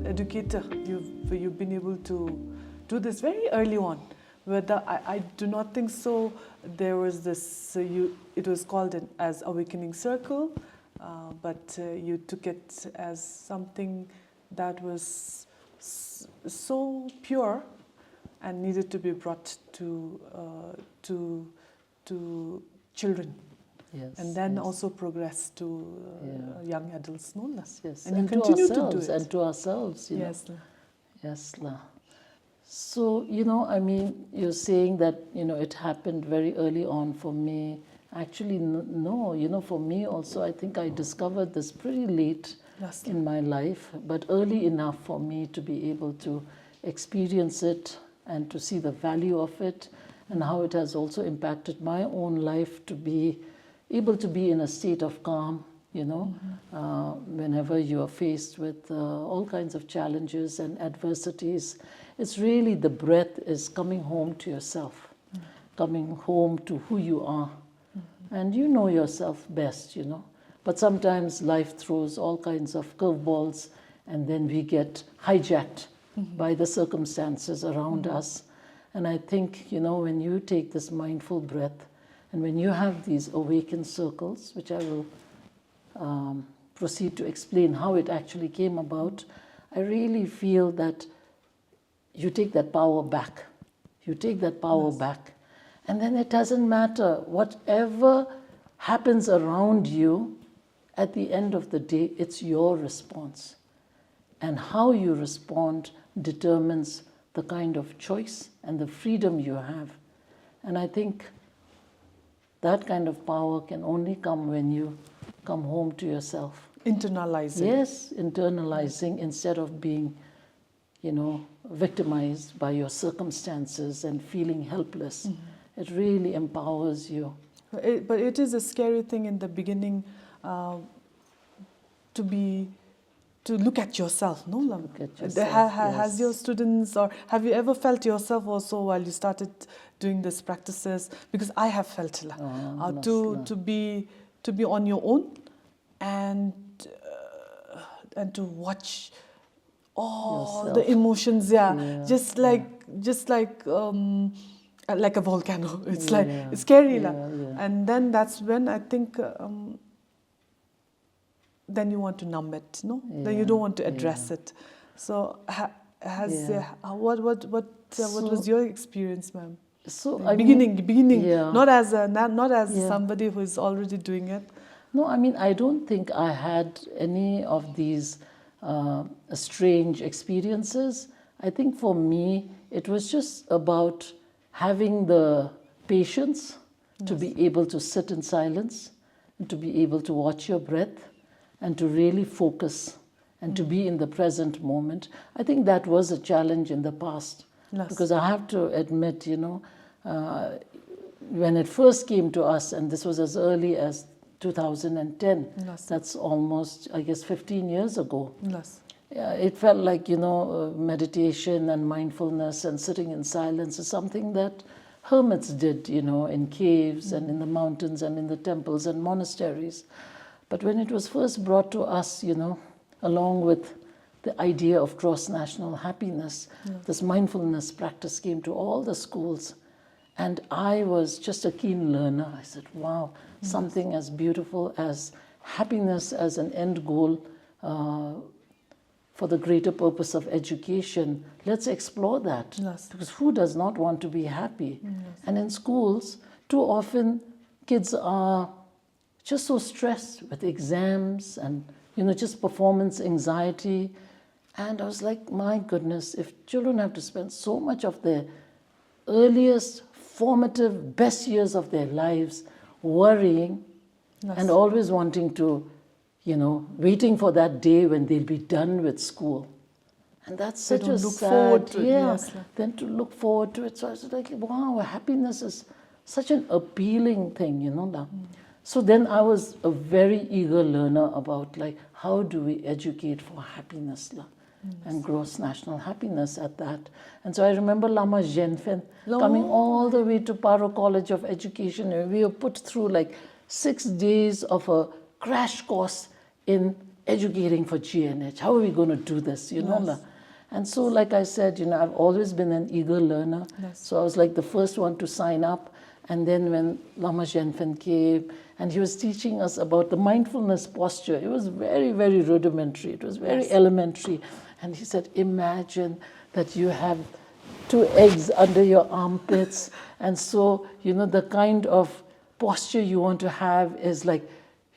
Educator, you've been able to do this very early on. Whether I do not think so. There was this. It was called as Awakening Circle, but you took it as something that was so pure and needed to be brought to children. Yes, and then yes. also progress to young adults, no? Yes, And you continue to do it. And to ourselves, you yes, know. Yes, la. So, I mean, you're saying that, it happened very early on for me. Actually, no, for me also, I think I discovered this pretty late in my life, but early enough for me to be able to experience it and to see the value of it and how it has also impacted my own life to be able to be in a state of calm, whenever you are faced with all kinds of challenges and adversities. It's really the breath is coming home to yourself, coming home to who you are. And you know yourself best, But sometimes life throws all kinds of curveballs and then we get hijacked by the circumstances around us. And I think, when you take this mindful breath and when you have these awakened circles, which I will proceed to explain how it actually came about, I really feel that you take that power back. You take that power back. And then it doesn't matter. Whatever happens around you, at the end of the day, it's your response. And how you respond determines the kind of choice and the freedom you have. And I think that kind of power can only come when you come home to yourself. Internalizing. Yes, internalizing instead of being, victimized by your circumstances and feeling helpless. It really empowers you. But it is a scary thing in the beginning to look at yourself, no? Look at yourself, Has your students, or have you ever felt yourself also while you started doing these practices? Because I have felt to be on your own and to watch all yourself. the emotions, just like a volcano. It's like it's scary, and then that's when I think. Then you want to numb it, no? Then you don't want to address it. So, what was your experience, ma'am? So beginning, not as Yeah. somebody who is already doing it. No, I mean, I don't think I had any of these strange experiences. I think for me, it was just about having the patience to be able to sit in silence and to be able to watch your breath and to really focus and to be in the present moment. I think that was a challenge in the past. Because I have to admit, when it first came to us, and this was as early as 2010, that's almost, I guess, 15 years ago. It felt like, meditation and mindfulness and sitting in silence is something that hermits did, in caves and in the mountains and in the temples and monasteries. But when it was first brought to us, along with the idea of cross-national happiness, this mindfulness practice came to all the schools. And I was just a keen learner. I said, wow, something as beautiful as happiness as an end goal for the greater purpose of education. Let's explore that. Because who does not want to be happy? And in schools, too often, kids are just so stressed with exams and, just performance anxiety. And I was like, my goodness, if children have to spend so much of their earliest, formative, best years of their lives worrying and always wanting to, waiting for that day when they'll be done with school. And that's They such don't a look sad, forward to it, yeah. yes. Then to look forward to it. So I was like, wow, happiness is such an appealing thing, now. So then I was a very eager learner about like, how do we educate for happiness and gross national happiness at that. And so I remember Lama Zhenfen coming all the way to Paro College of Education. And we were put through like 6 days of a crash course in educating for GNH. How are we going to do this, Yes. And so, like I said, I've always been an eager learner. Yes. So I was like the first one to sign up. And then when Lama Zhenfen came, and he was teaching us about the mindfulness posture, it was very, very rudimentary. It was very elementary. And he said, imagine that you have 2 eggs under your armpits. And so, the kind of posture you want to have is like,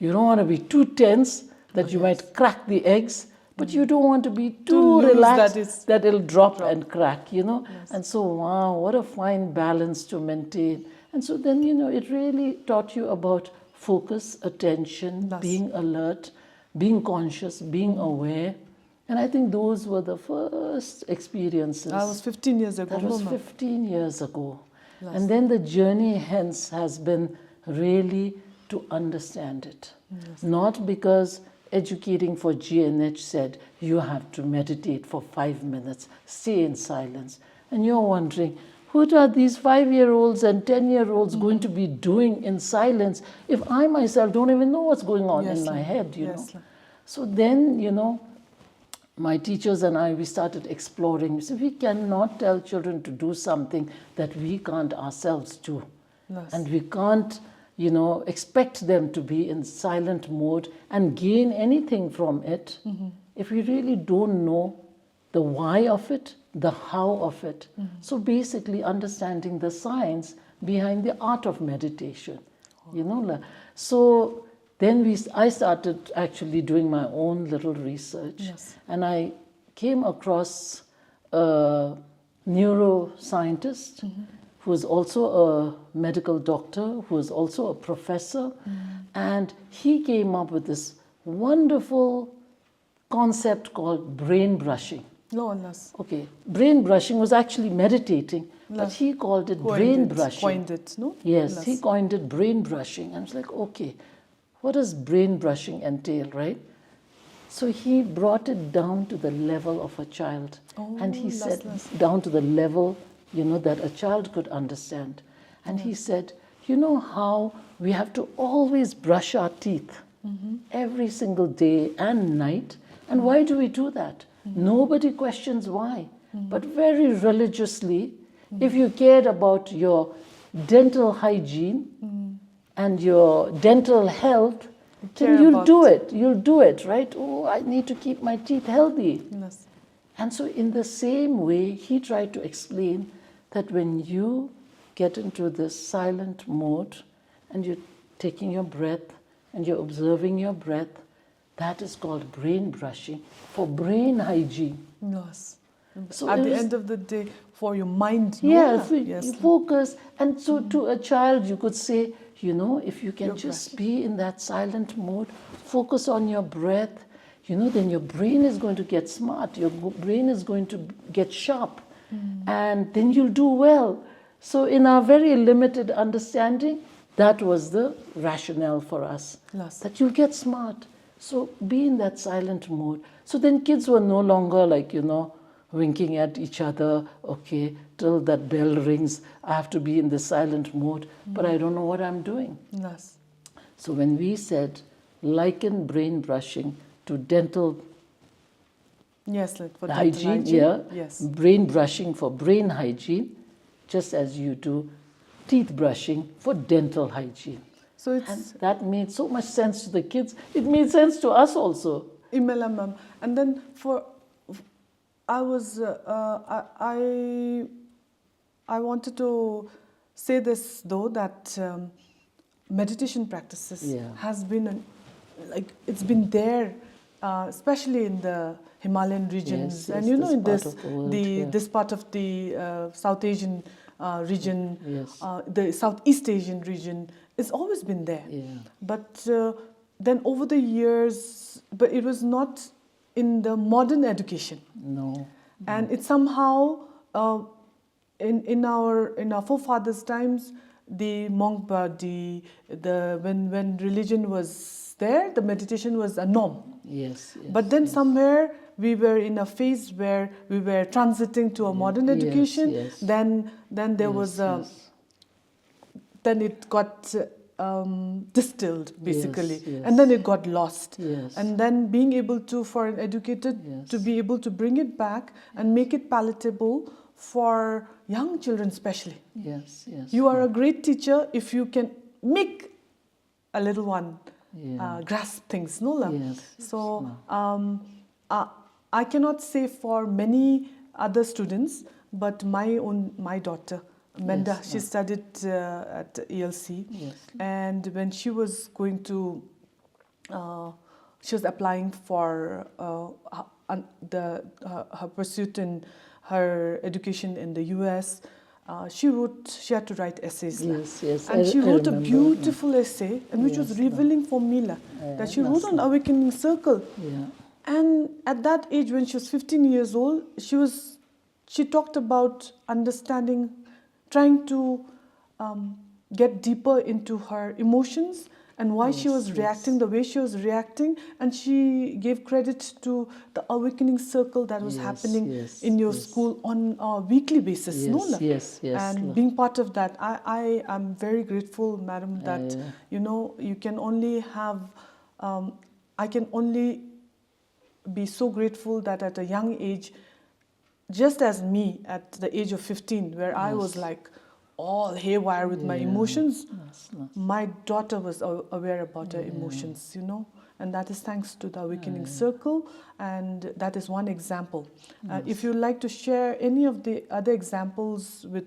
you don't want to be too tense that you might crack the eggs, but you don't want to be too relaxed that it'll drop and crack, Yes. And so, wow, what a fine balance to maintain. And so then, it really taught you about focus, attention, being alert, being conscious, being aware. And I think those were the first experiences. That was 15 years ago. That was 15 years ago. And then the journey hence has been really to understand it. Not because educating for GNH said you have to meditate for 5 minutes, stay in silence. And you're wondering, what are these 5-year-olds and 10-year-olds going to be doing in silence if I myself don't even know what's going on in my head, know? So then, my teachers and I, we started exploring. We said, we cannot tell children to do something that we can't ourselves do. And we can't, expect them to be in silent mode and gain anything from it if we really don't know the why of it, the how of it. So basically understanding the science behind the art of meditation, So then I started actually doing my own little research. And I came across a neuroscientist who was also a medical doctor, who was also a professor. And he came up with this wonderful concept called brain brushing. Okay, brain brushing was actually meditating, but he called it brain brushing. Coined it, no? Yes, he coined it brain brushing. I was like, okay, what does brain brushing entail, right? So he brought it down to the level of a child. And he said, down to the level, that a child could understand. And he said, you know how we have to always brush our teeth every single day and night? And why do we do that? Nobody questions why. But very religiously, if you cared about your dental hygiene and your dental health, then you'll do it. You'll do it, right? Oh, I need to keep my teeth healthy. And so in the same way, he tried to explain that when you get into this silent mode and you're taking your breath and you're observing your breath, that is called brain brushing for brain hygiene. So at the end of the day, for your mind. You focus. And so to a child, you could say, if you can just be in that silent mode, focus on your breath, then your brain is going to get smart. Your brain is going to get sharp. And then you'll do well. So in our very limited understanding, that was the rationale for us. That you'll get smart. So be in that silent mode. So then kids were no longer like, winking at each other. Okay, till that bell rings, I have to be in the silent mode, but I don't know what I'm doing. So when we said, liken brain brushing to dental for hygiene, brain brushing for brain hygiene, just as you do teeth brushing for dental hygiene. So and that made so much sense to the kids. It made sense to us also. And then I wanted to say this though, that meditation practices has been it's been there, especially in the Himalayan regions, and in this part of the South Asian region, the Southeast Asian region. It's always been there. But then over the years, but it was not in the modern education. No. And it's somehow in our forefathers' times, the monk body, when religion was there, the meditation was a norm. Yes. But then somewhere we were in a phase where we were transiting to a modern education. Yes. Then there was then it got distilled basically, Yes. and then it got lost. Yes. And then being able to, for an educator to be able to bring it back and make it palatable for young children especially. Yes. You are a great teacher if you can make a little one grasp things, no love. Yes. So I cannot say for many other students, but my daughter Menda, she studied at ELC, and when she was going to, she was applying for her pursuit in her education in the US. She had to write essays. And she wrote a beautiful essay, and which was revealing for me that she wrote on Awakening Circle. And at that age, when she was 15 years old, she talked about understanding, trying to get deeper into her emotions and why she was reacting the way she was reacting. And she gave credit to the Awakening Circle that was happening in your school on a weekly basis. And being part of that, I am very grateful, madam, that you can only have, I can only be so grateful that at a young age, just as me at the age of 15, where I was like all haywire with my emotions, my daughter was aware about her emotions, and that is thanks to the Awakening Circle, and that is one example. If you'd like to share any of the other examples with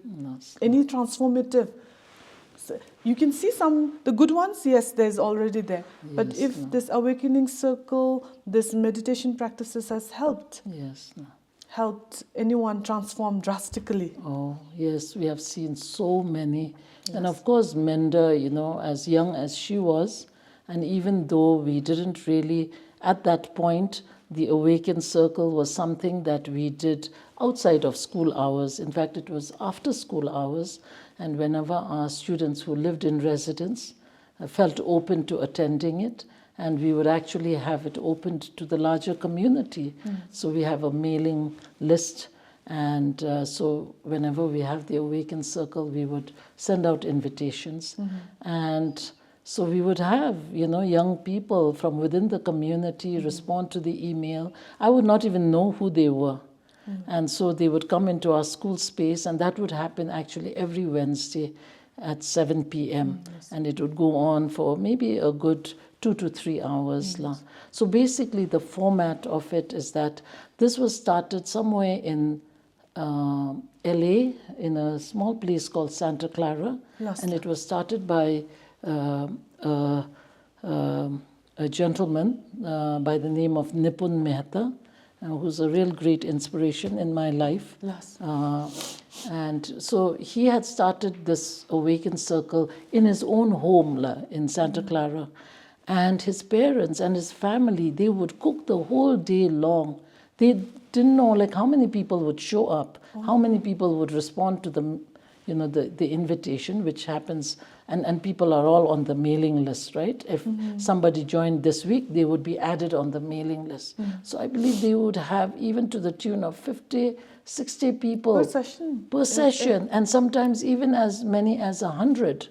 any transformative, so you can see the good ones, there's already there. But if this Awakening Circle, this meditation practices has helped anyone transform drastically. Oh, yes, we have seen so many. And of course, Menda, as young as she was, and even though we didn't really, at that point, the Awakened Circle was something that we did outside of school hours. In fact, it was after school hours, and whenever our students who lived in residence felt open to attending it, and we would actually have it opened to the larger community. So we have a mailing list, and so whenever we have the Awakened Circle, we would send out invitations. And so we would have, young people from within the community respond to the email. I would not even know who they were. And so they would come into our school space, and that would happen actually every Wednesday at 7 p.m. And it would go on for maybe a good 2 to 3 hours. So basically the format of it is that this was started somewhere in LA, in a small place called Santa Clara, and it was started by a gentleman by the name of Nipun Mehta, who's a real great inspiration in my life. And so he had started this Awakened Circle in his own home in Santa Clara. And his parents and his family, they would cook the whole day long. They didn't know how many people would show up, how many people would respond to the invitation, which happens, and people are all on the mailing list, right? If somebody joined this week, they would be added on the mailing list. So I believe they would have even to the tune of 50, 60 people per session, and sometimes even as many as 100.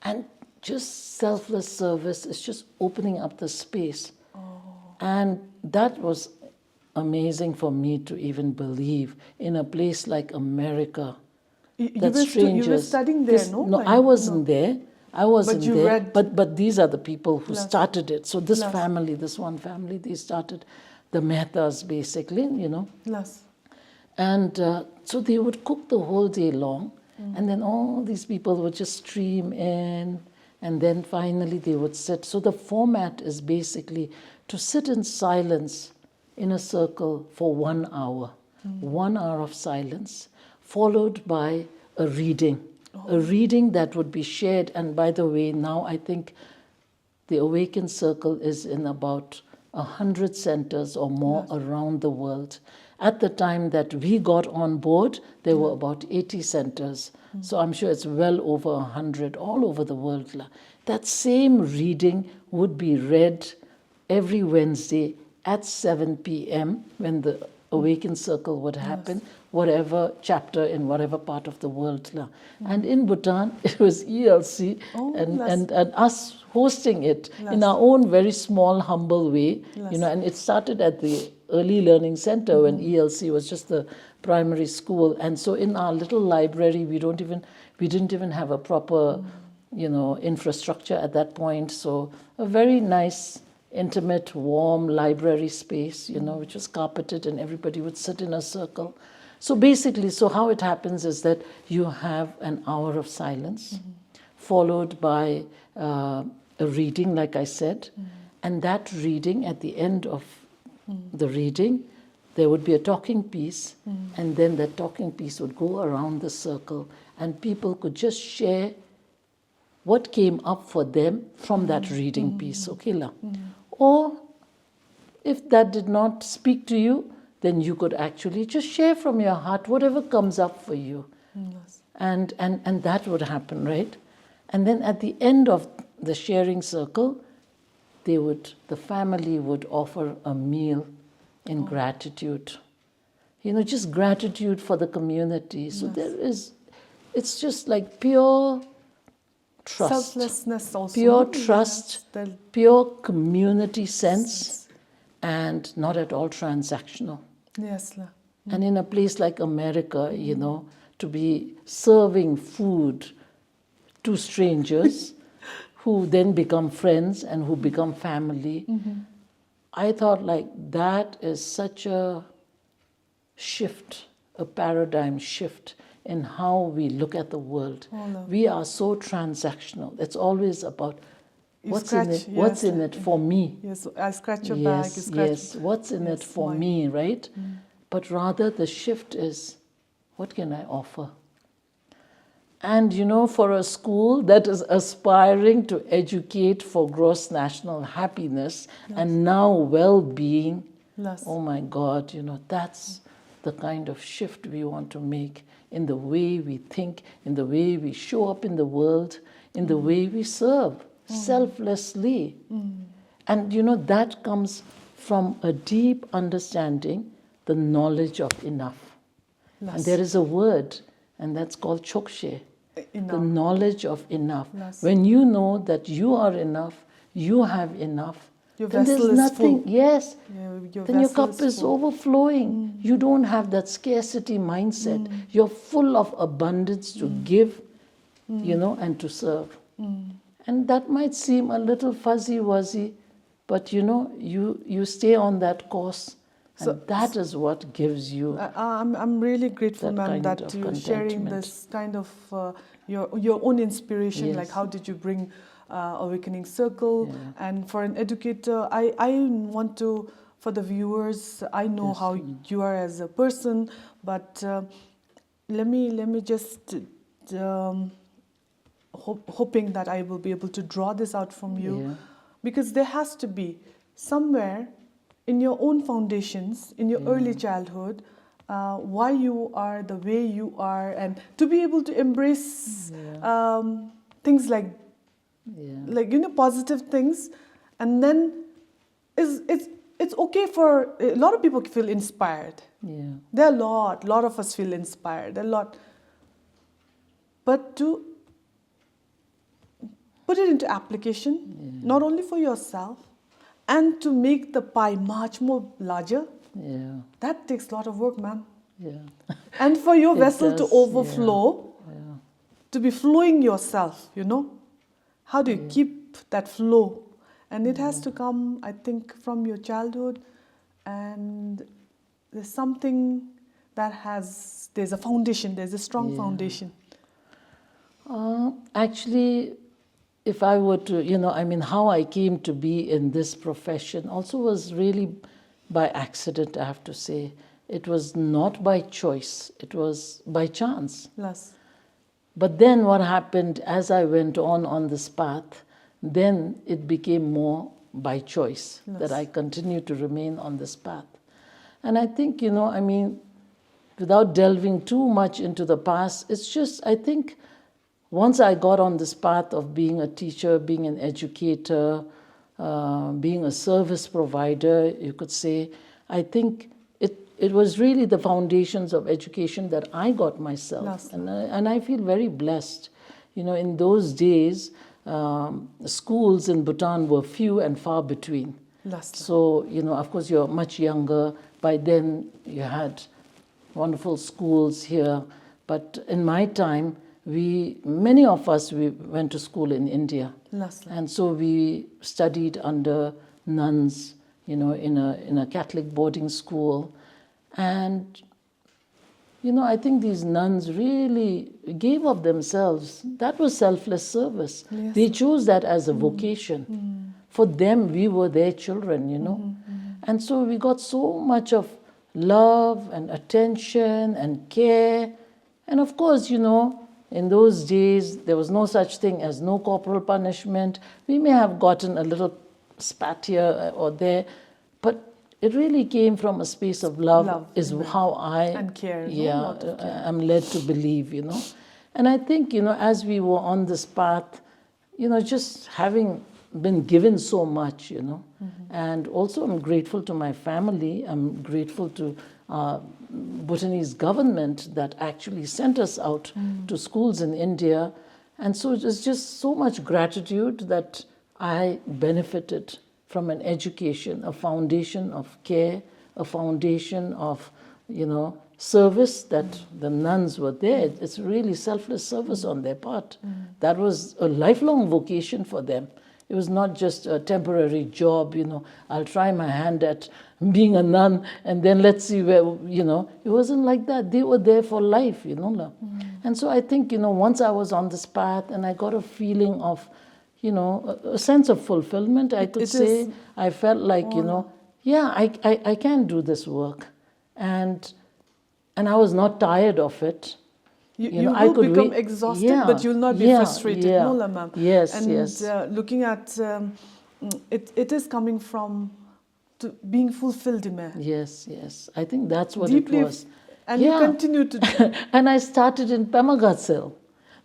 And just selfless service is just opening up the space. And that was amazing for me to even believe in a place like America. You were studying there, No, I wasn't there. I wasn't but you there. Read. But these are the people who started it. So this family, this one family, they started the Mehtas basically, And so they would cook the whole day long. And then all these people would just stream in. And then finally they would sit. So the format is basically to sit in silence in a circle for 1 hour. 1 hour of silence, followed by a reading. A reading that would be shared. And by the way, now I think the Awakened Circle is in about 100 centers or more around the world. At the time that we got on board, there were about 80 centers. So I'm sure it's well over 100 all over the world. That same reading would be read every Wednesday at 7 p.m. when the Awaken Circle would happen, whatever chapter in whatever part of the world. And in Bhutan, it was ELC and us hosting it in our own very small, humble way. You know, and it started at the Early Learning Center when ELC was just the primary school. And so in our little library, we didn't even have a proper, you know, infrastructure at that point. So a very nice, intimate, warm library space, you know, which was carpeted and everybody would sit in a circle. So basically, so how it happens is that you have an hour of silence followed by a reading, like I said, and that reading, at the end of the reading, there would be a talking piece, and then that talking piece would go around the circle, and people could just share what came up for them from that reading piece, okay, la? Or if that did not speak to you, then you could actually just share from your heart whatever comes up for you. And that would happen, right? And then at the end of the sharing circle, the family would offer a meal in gratitude. You know, just gratitude for the community. So it's just like pure trust. Selflessness also. Pure trust, pure community sense, and not at all transactional. Yes. And in a place like America, you know, to be serving food to strangers who then become friends and who become family, I thought like that is such a shift, a paradigm shift in how we look at the world. We are so transactional. It's always about what's in it for me. Yes, I scratch your back. What's in it for me, right? But rather the shift is, what can I offer? And you know, for a school that is aspiring to educate for gross national happiness and now well-being, oh my God, you know, that's the kind of shift we want to make in the way we think, in the way we show up in the world, in the way we serve selflessly. And you know, that comes from a deep understanding, the knowledge of enough. And there is a word, and that's called chokshe, the knowledge of enough. When you know that you are enough, you have enough, your then vessel there's nothing, is full. then your cup is overflowing. You don't have that scarcity mindset. You're full of abundance to give, you know, and to serve. And that might seem a little fuzzy-wuzzy, but you know, you stay on that course, and that is what gives you. I'm really grateful, ma'am, that you're sharing this kind of your own inspiration. Like, how did you bring Awakening Circle? And for an educator, I want to, for the viewers, I know how you are as a person, but let me just hoping that I will be able to draw this out from you, because there has to be somewhere in your own foundations, in your early childhood, why you are the way you are, and to be able to embrace things like you know, positive things, and then it's okay for a lot of people to feel inspired. There are a lot of us feel inspired, but to put it into application, not only for yourself, and to make the pie much more larger, that takes a lot of work, ma'am. And for your vessel to overflow, to be flowing yourself, you know, how do you keep that flow? And it has to come, I think, from your childhood, and there's something that there's a foundation, there's a strong foundation. Actually, if I were to, you know, I mean, how I came to be in this profession also was really by accident, I have to say. It was not by choice, it was by chance. But then what happened as I went on this path, then it became more by choice, that I continue to remain on this path. And I think, I mean, without delving too much into the past, it's just, I think, once I got on this path of being a teacher, being an educator, being a service provider, you could say, I think it was really the foundations of education that I got myself. And I feel very blessed. In those days, schools in Bhutan were few and far between. So, of course, you're much younger. By then, you had wonderful schools here. But in my time, many of us, we went to school in India. And so we studied under nuns, in a Catholic boarding school. And, I think these nuns really gave of themselves. That was selfless service. They chose that as a vocation. For them, we were their children, And so we got so much of love and attention and care. And of course, in those days, there was no such thing as no corporal punishment. We may have gotten a little spat here or there, but it really came from a space of love is how I and care, am led to believe, And I think, as we were on this path, just having been given so much, and also I'm grateful to my family. I'm grateful to Bhutanese government that actually sent us out to schools in India. And so it's just so much gratitude that I benefited from an education, a foundation of care, a foundation of, service, that the nuns were there. It's really selfless service on their part. That was a lifelong vocation for them. It was not just a temporary job, I'll try my hand at being a nun and then let's see where, It wasn't like that. They were there for life, And so I think, once I was on this path and I got a feeling of, a sense of fulfillment, I could say. I felt like, I can do this work. And I was not tired of it. You will become exhausted, but you'll not be frustrated. No, la, ma'am. Yes, and looking at it is coming from being fulfilled, Jigme. Yes. I think that's what it was. And you continue to do. And I started in Pemagatsel.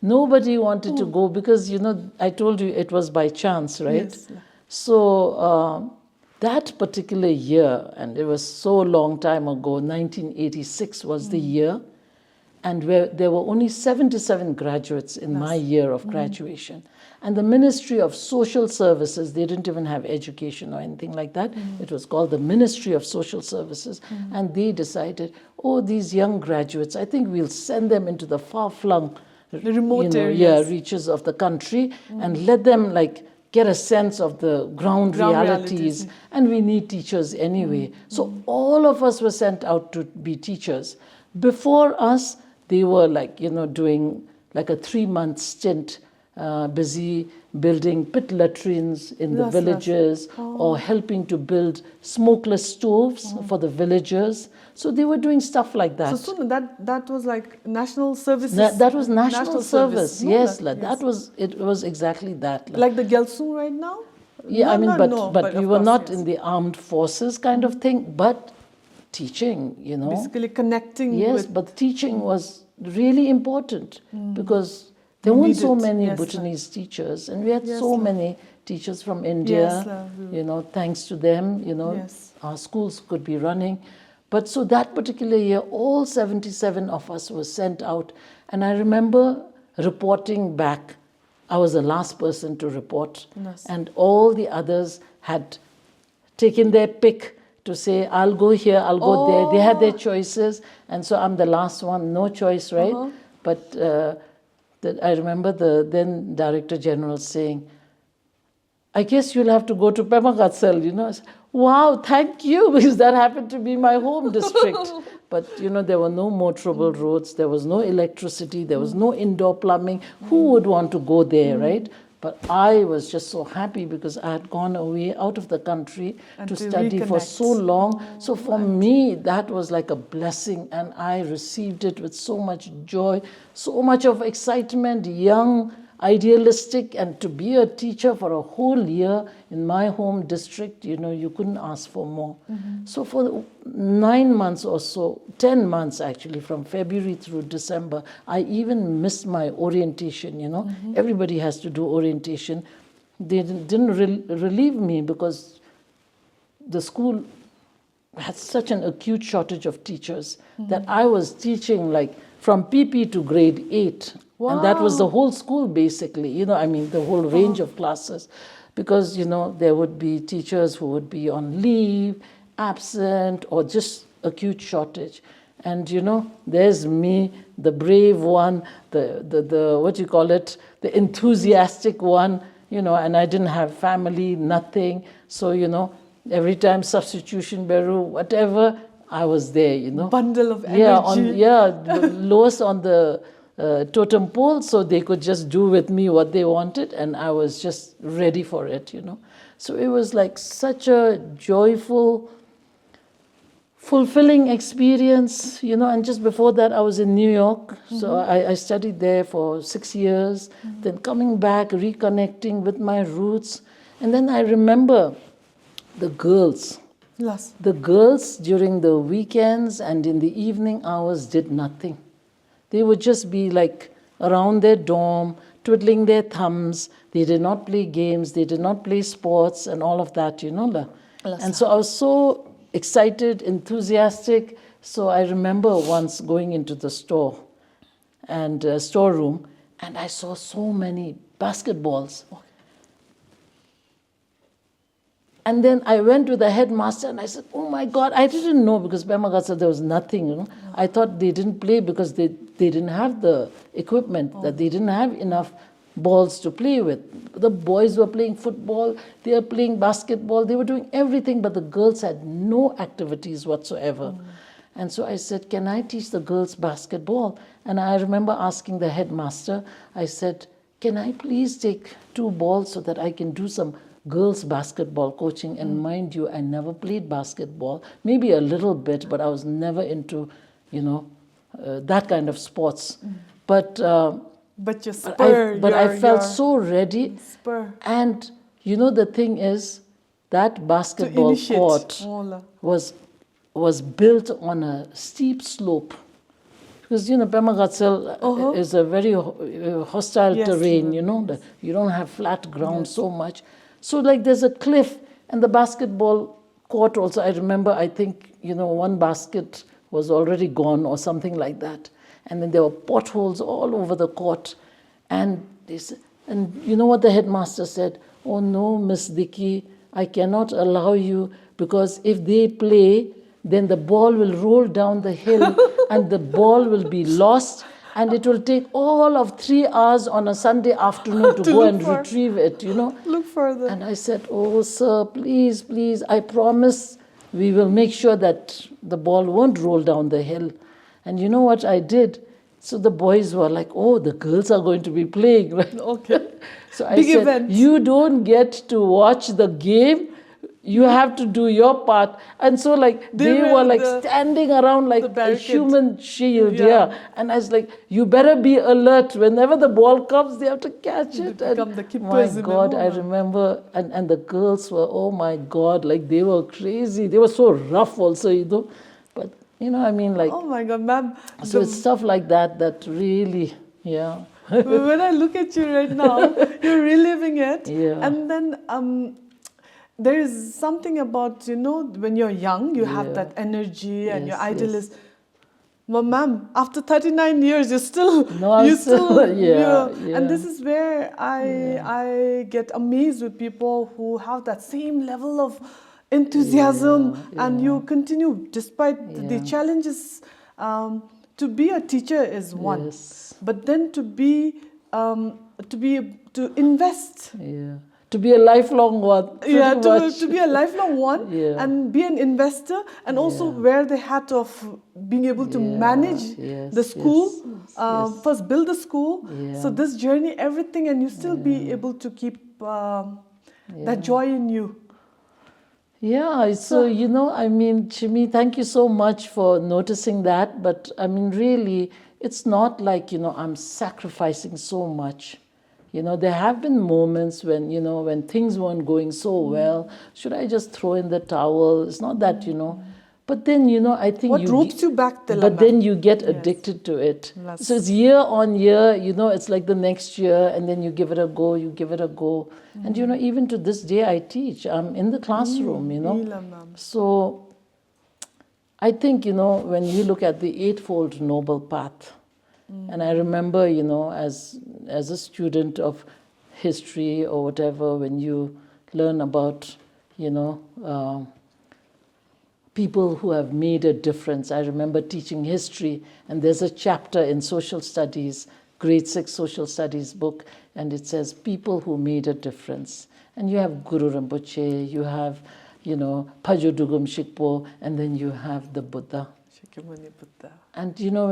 Nobody wanted to go because, I told you it was by chance, right? Yes. So that particular year, and it was so long time ago, 1986 was the year, and there were only 77 graduates in my year of graduation. And the Ministry of Social Services, they didn't even have education or anything like that. It was called the Ministry of Social Services. And they decided, these young graduates, I think we'll send them into the far-flung the remote areas. Reaches of the country and let them get a sense of the ground realities. And we need teachers anyway. So all of us were sent out to be teachers. Before us, they were doing a 3-month stint, busy building pit latrines in the villages or helping to build smokeless stoves for the villagers. So they were doing stuff like that. So that was like national services. That was national service. No, yes, it was exactly that. Like the Gyalpo right now? Yeah, no, but we were not in the armed forces kind of thing, but teaching, Basically connecting with... but teaching was really important because there weren't so many Bhutanese teachers, and we had so many teachers from India, thanks to them, our schools could be running. But so that particular year, all 77 of us were sent out. And I remember reporting back. I was the last person to report. And all the others had taken their pick to say, I'll go here, I'll go there. They had their choices. And so I'm the last one, no choice, right? But I remember the then Director General saying, I guess you'll have to go to Pemagatsel, I said, wow, thank you, because that happened to be my home district. But, there were no motorable roads, there was no electricity, there was no indoor plumbing. Who would want to go there, right? But I was just so happy because I had gone away out of the country to study for so long. So for me, that was like a blessing, and I received it with so much joy, so much of excitement, young. idealistic, and to be a teacher for a whole year in my home district, you couldn't ask for more. So for 9 months or so, 10 months actually, from February through December, I even missed my orientation, Everybody has to do orientation. They didn't relieve me because the school had such an acute shortage of teachers that I was teaching like from PP to grade 8. Wow. And that was the whole school basically, the whole range of classes. Because, there would be teachers who would be on leave, absent, or just acute shortage. And, there's me, the brave one, the what you call it, the enthusiastic one, and I didn't have family, nothing. So, every time substitution bureau, whatever, I was there, Bundle of energy. The lowest on the totem pole, so they could just do with me what they wanted, and I was just ready for it, So it was like such a joyful, fulfilling experience, and just before that I was in New York, so I studied there for 6 years, then coming back, reconnecting with my roots, and then I remember the girls. Yes. The girls during the weekends and in the evening hours did nothing. They would just be like around their dorm, twiddling their thumbs. They did not play games, they did not play sports and all of that, And so I was so excited, enthusiastic. So I remember once going into the store and storeroom, and I saw so many basketballs. And then I went to the headmaster and I said, oh my God, I didn't know, because Pemagat said there was nothing. I thought they didn't play because they didn't have the equipment, that they didn't have enough balls to play with. The boys were playing football, they were playing basketball, they were doing everything, but the girls had no activities whatsoever. And so I said, can I teach the girls basketball? And I remember asking the headmaster, I said, can I please take 2 balls so that I can do some girls basketball coaching? And mind you, I never played basketball, maybe a little bit, but I was never into, that kind of sports. But you spur. But I felt so ready. Spur. And the thing is, that basketball court was built on a steep slope. Because, Pemagatsel is a very hostile terrain, you don't have flat ground so much. So like there's a cliff, and the basketball court also, I remember, I think, one basket was already gone or something like that. And then there were potholes all over the court. And you know what the headmaster said? Oh no, Miss Deki, I cannot allow you, because if they play, then the ball will roll down the hill and the ball will be lost, and it will take all of 3 hours on a Sunday afternoon to go and retrieve it, Look further. And I said, oh sir, please, please, I promise we will make sure that the ball won't roll down the hill. And you know what I did? So the boys were like, oh, the girls are going to be playing, right? Okay. So I said, event. You don't get to watch the game, you have to do your part. And so like they were like standing around like a human shield, And I was like, you better be alert. Whenever the ball comes, they have to catch it. And my God, I remember, and the girls were, oh my God, like they were crazy. They were so rough also, But like, oh my God, ma'am. So it's stuff like that really, When I look at you right now, you're reliving it. Yeah. And then there is something about, when you're young, you have that energy and you're idealist. Well, ma'am, after 39 years, you're still, and this is where I get amazed with people who have that same level of enthusiasm, and you continue despite the challenges. To be a teacher is one, but then to invest. To be a lifelong one. To be a lifelong one and be an investor, and also wear the hat of being able to manage the school, first build the school. So this journey, everything, and you still be able to keep that joy in you. Yeah, so, Chimi, thank you so much for noticing that. But, really, it's not like, I'm sacrificing so much. You know, there have been moments when, you know, when things weren't going so well. Should I just throw in the towel? It's not that, you know. But then, you know, I think What ropes you back, Tila but ma'am? then you get Yes. addicted to it. Yes. So it's year on year, you know, it's like the next year, and then you give it a go, you give it a go. And, you know, even to this day I teach. I'm in the classroom, you know. Ila ma'am. So I think, you know, when you look at the Eightfold Noble Path, and I remember, you know, as a student of history or whatever, when you learn about, you know, people who have made a difference. I remember teaching history, and there's a chapter in social studies, grade 6 social studies book, and it says people who made a difference. And you have Guru Rinpoche, you have, you know, Pajo Dugum Shikpo, and then you have the Buddha. Shakyamuni Buddha. And you know,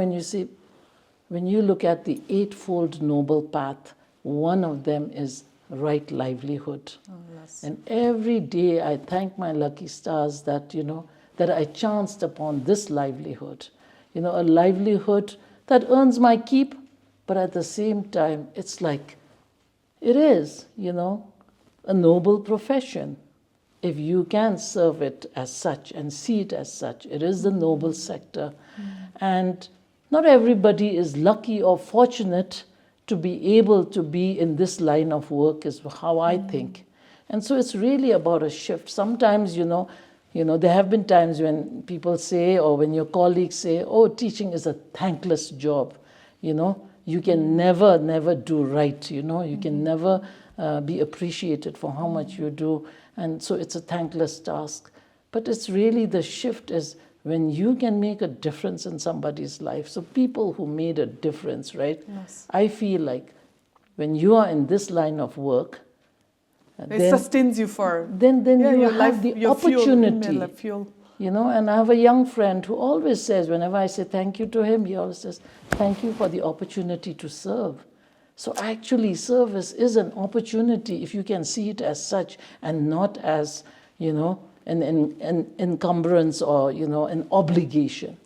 when you look at the Eightfold Noble Path, one of them is right livelihood. Oh, yes. And every day I thank my lucky stars that, you know, that I chanced upon this livelihood. You know, a livelihood that earns my keep, but at the same time, it's like, it is, you know, a noble profession. If you can serve it as such and see it as such, it is the noble sector. And not everybody is lucky or fortunate to be able to be in this line of work, is how I think. And so it's really about a shift. Sometimes, you know, there have been times when people say, or when your colleagues say, oh, teaching is a thankless job. You know, you can never do right. You know, you can never be appreciated for how much you do. And so it's a thankless task. But it's really the shift is when you can make a difference in somebody's life. So people who made a difference, right? Yes. I feel like when you are in this line of work, It sustains you for then you your have life, the your opportunity. Fuel. You know, and I have a young friend who always says, whenever I say thank you to him, he always says, thank you for the opportunity to serve. So actually, service is an opportunity if you can see it as such and not as, you know, an encumbrance or, you know, an obligation.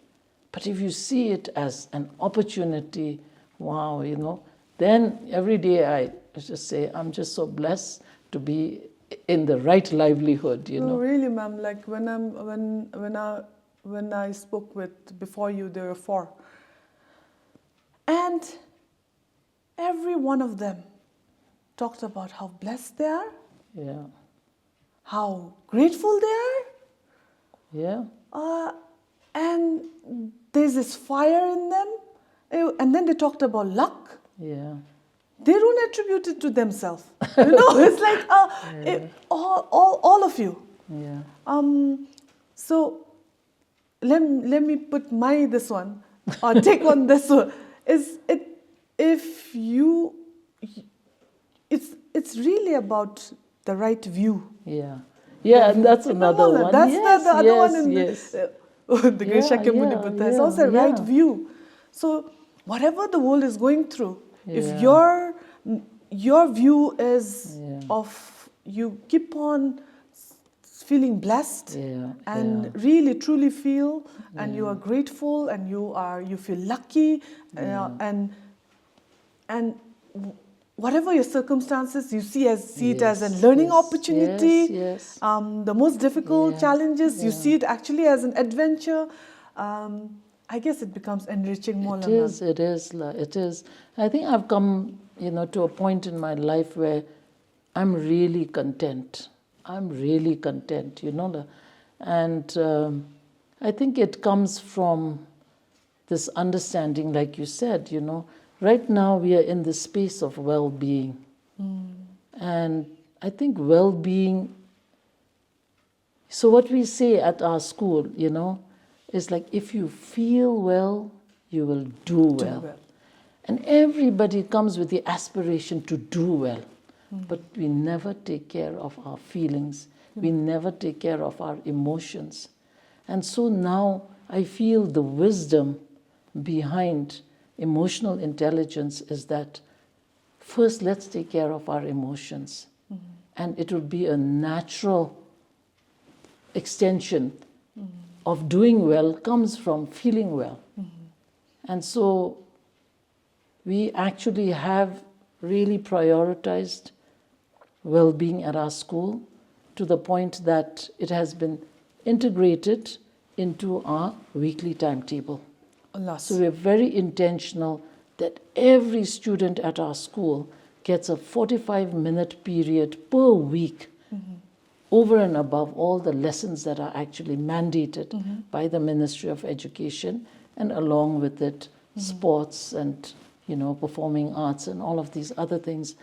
But if you see it as an opportunity, wow, you know, then every day I just say, I'm just so blessed to be in the right livelihood, you know. Really, ma'am. Like when I spoke with before you, there were 4, and every one of them talked about how blessed they are, Yeah, how grateful they are, yeah, and there's this fire in them. And then they talked about luck. yeah. They don't attribute it to themselves. You know, it's like all of you. Yeah. So let me put this one or take on this one. It's really about the right view. Yeah, yeah, and that's another one. That's yes, the other yes, one in yes. the great Shakyamuni Buddha has also right view. So whatever the world is going through, if your view is of you keep on feeling blessed and really truly feel and you are grateful and you feel lucky and whatever your circumstances, you see it as a learning opportunity. Yes. The most difficult challenges, you see it actually as an adventure. I guess it becomes enriching more. It is. I think I've come, you know, to a point in my life where I'm really content. You know, and I think it comes from this understanding, like you said, you know. Right now we are in the space of well-being. And I think well-being, so what we say at our school, you know, is like if you feel well, you will do well. And everybody comes with the aspiration to do well. But we never take care of our feelings. We never take care of our emotions. And so now I feel the wisdom behind emotional intelligence is that first let's take care of our emotions. And it will be a natural extension of doing well comes from feeling well. And so we actually have really prioritized well-being at our school to the point that it has been integrated into our weekly timetable. So we're very intentional that every student at our school gets a 45-minute period per week over and above all the lessons that are actually mandated by the Ministry of Education, and along with it, sports and, performing arts and all of these other things.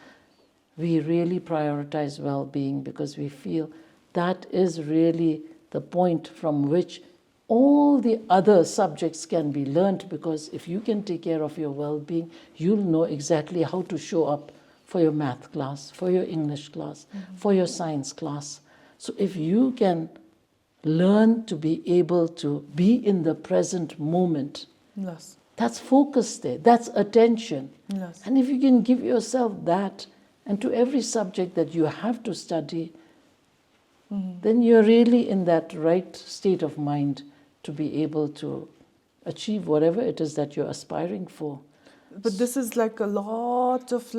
We really prioritize well-being because we feel that is really the point from which all the other subjects can be learned, because if you can take care of your well-being, you'll know exactly how to show up for your math class, for your English class, for your science class. So if you can learn to be able to be in the present moment, Yes. that's focus there, that's attention. Yes. And if you can give yourself that, and to every subject that you have to study, then you're really in that right state of mind to be able to achieve whatever it is that you're aspiring for. But this is like a lot of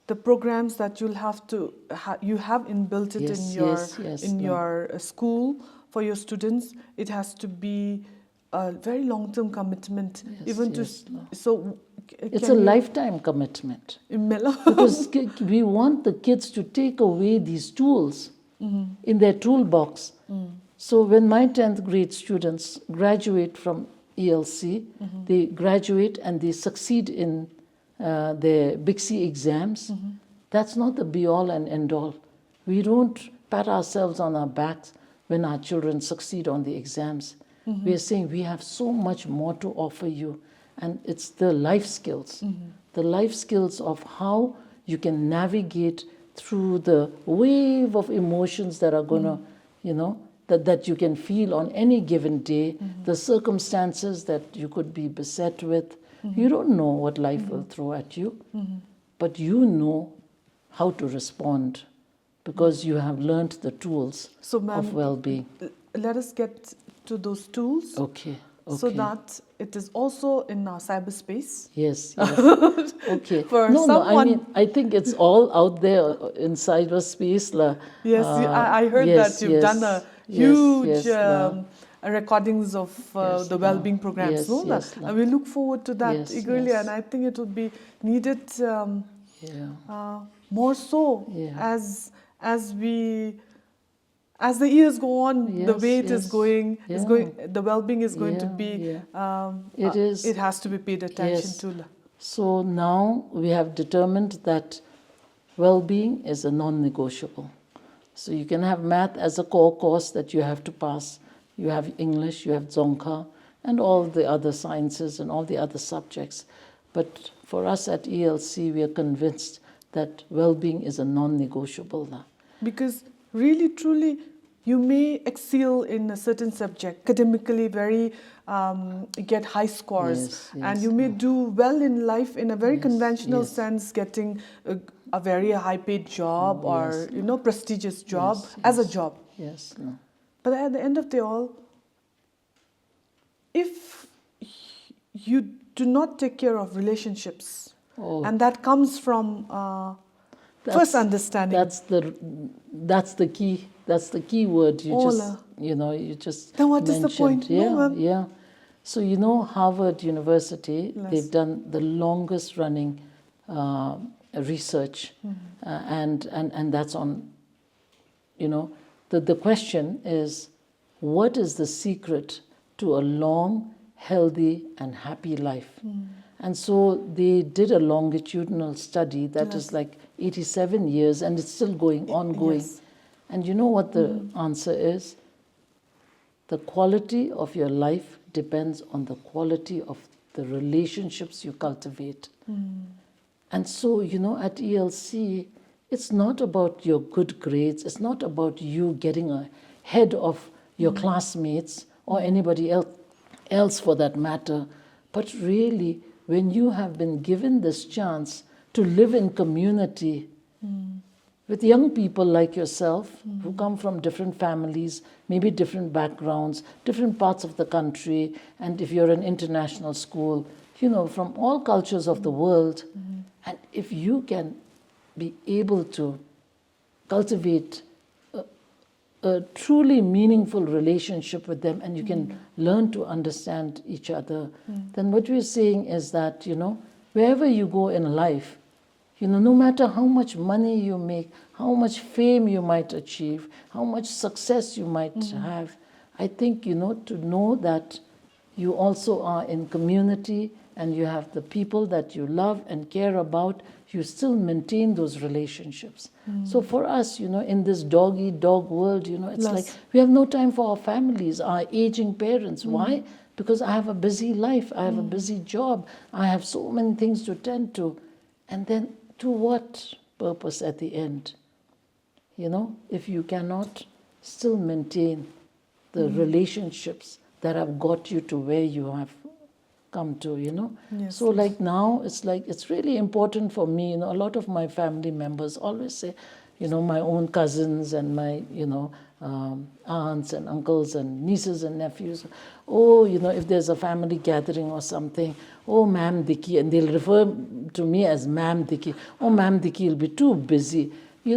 the programs that you'll have to you have inbuilt it in your school for your students. It has to be a very long-term commitment, so. It's a lifetime commitment because we want the kids to take away these tools in their toolbox. So when my 10th grade students graduate from ELC, they graduate and they succeed in their Big C exams. That's not the be-all and end-all. We don't pat ourselves on our backs when our children succeed on the exams. We are saying we have so much more to offer you. And it's the life skills, the life skills of how you can navigate through the wave of emotions that are going to, that you can feel on any given day, the circumstances that you could be beset with. You don't know what life will throw at you, but you know how to respond because you have learned the tools of well-being. Let us get to those tools. Okay. So that it is also in our cyberspace. Yes. Okay. I think it's all out there in cyberspace. Yes, I heard that you've done a huge recordings of the well-being programs. And we look forward to that eagerly, and I think it would be needed more so as the years go on, the way it is going, the well-being is going to be. It has to be paid attention to. So now we have determined that well-being is a non-negotiable. So you can have math as a core course that you have to pass. You have English, you have Dzongkha, and all the other sciences and all the other subjects. But for us at ELC, we are convinced that well-being is a non-negotiable now. Because really, truly, you may excel in a certain subject, academically get high scores, and you may do well in life in a very conventional sense, getting a very high-paid job or prestigious job as a job. But at the end of the all, if you do not take care of relationships, and that comes from first understanding. That's the key. That's the key word. You just then what mentioned. is the point? So Harvard University, they've done the longest running research, and that's on. The question is, what is the secret to a long, healthy, and happy life? And so they did a longitudinal study that is like 87 years, and it's still ongoing. And you know what the answer is? The quality of your life depends on the quality of the relationships you cultivate. And so, at ELC, it's not about your good grades. It's not about you getting ahead of your classmates or anybody else for that matter. But really, when you have been given this chance to live in community with young people like yourself who come from different families, maybe different backgrounds, different parts of the country, and if you're an international school, from all cultures of the world. And if you can be able to cultivate a truly meaningful relationship with them, and you can learn to understand each other, then what we're saying is that, wherever you go in life, no matter how much money you make, how much fame you might achieve, how much success you might have, I think, to know that you also are in community and you have the people that you love and care about, you still maintain those relationships. So for us, in this dog-eat-dog world, it's like we have no time for our families, our aging parents. Why? Because I have a busy life, I have a busy job, I have so many things to tend to. And then to what purpose at the end? If you cannot still maintain the relationships that have got you to where you have come to, Yes, so like now it's really important for me. A lot of my family members always say, my own cousins and my aunts and uncles and nieces and nephews, if there's a family gathering or something, oh Ma'am Deki, and they'll refer to me as Ma'am Deki. Oh, Ma'am Deki will be too busy.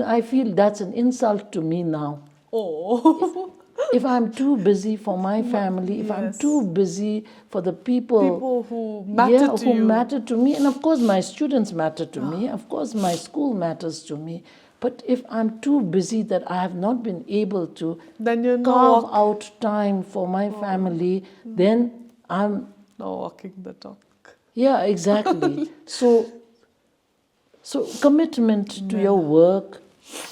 I feel that's an insult to me now. Oh. If I'm too busy for my family, if I'm too busy for the people who matter to you. matter to me, and of course my students matter to me, of course my school matters to me, but if I'm too busy that I have not been able to then you're carve out time for my family, then I'm not walking the talk. Yeah, exactly. So commitment to your work,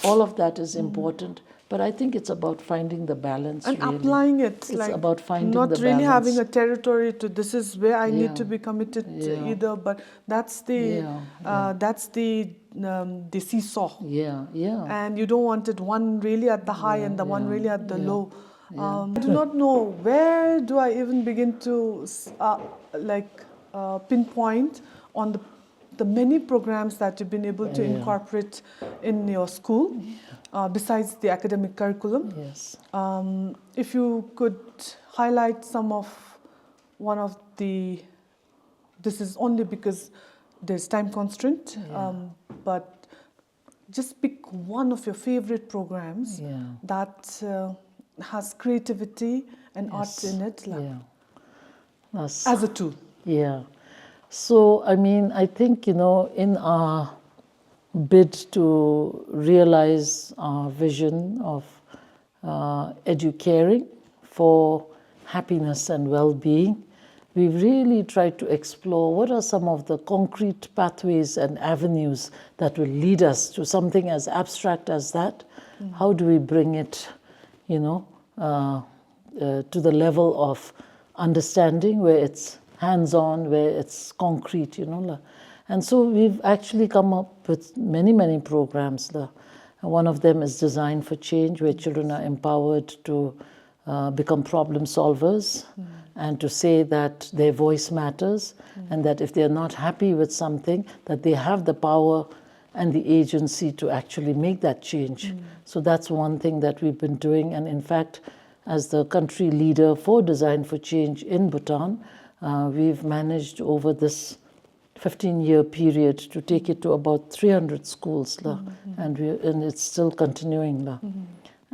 all of that is important. But I think it's about finding the balance. And really. applying it. It's about finding not the really balance. having a territory to this is where I need to be committed to either. But that's the the seesaw. Yeah. And you don't want it one really at the high and the one really at the low. I do not know where do I even begin to pinpoint on the many programs that you've been able to incorporate in your school, besides the academic curriculum. Yes. If you could highlight one of the, this is only because there's time constraint, but just pick one of your favorite programs that has creativity and art in it, as a tool. Yeah. So, I think, in our bid to realize our vision of educating for happiness and well-being, we've really tried to explore what are some of the concrete pathways and avenues that will lead us to something as abstract as that. How do we bring it, to the level of understanding where it's hands-on, where it's concrete, And so we've actually come up with many, many programs. One of them is Design for Change, where children are empowered to become problem solvers and to say that their voice matters and that if they're not happy with something, that they have the power and the agency to actually make that change. So that's one thing that we've been doing. And in fact, as the country leader for Design for Change in Bhutan, we've managed over this 15-year period to take it to about 300 schools, and it's still continuing.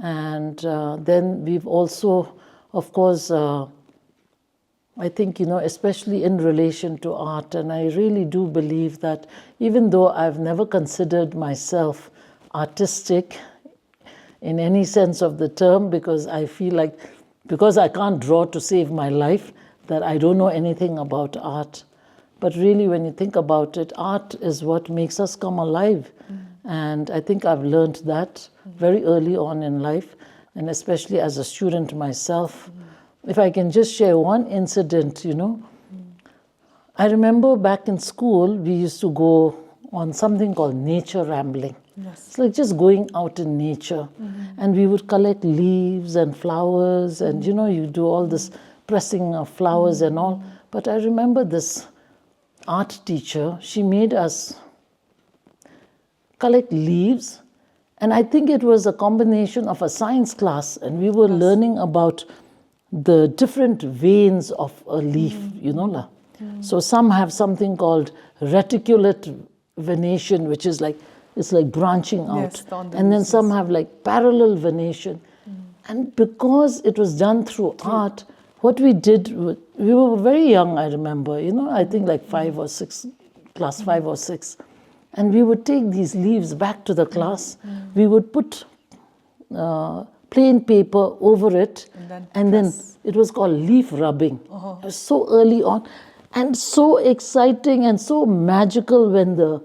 And then we've also, of course, I think, especially in relation to art, and I really do believe that even though I've never considered myself artistic in any sense of the term, because I feel like, because I can't draw to save my life, that I don't know anything about art. But really, when you think about it, art is what makes us come alive. And I think I've learned that very early on in life, and especially as a student myself. If I can just share one incident, I remember back in school, we used to go on something called nature rambling. It's like just going out in nature. And we would collect leaves and flowers, and you do all this pressing of flowers and all. But I remember this art teacher, she made us collect leaves, and I think it was a combination of a science class, and we were learning about the different veins of a leaf, So some have something called reticulate venation, which is like, it's like branching out. Yes, on the And then leaves, some yes. have like parallel venation. And because it was done through art, what we did, we were very young, I remember, I think like 5 or 6, class 5 or 6. And we would take these leaves back to the class. We would put plain paper over it, and then it was called leaf rubbing. It was so early on, and so exciting and so magical when the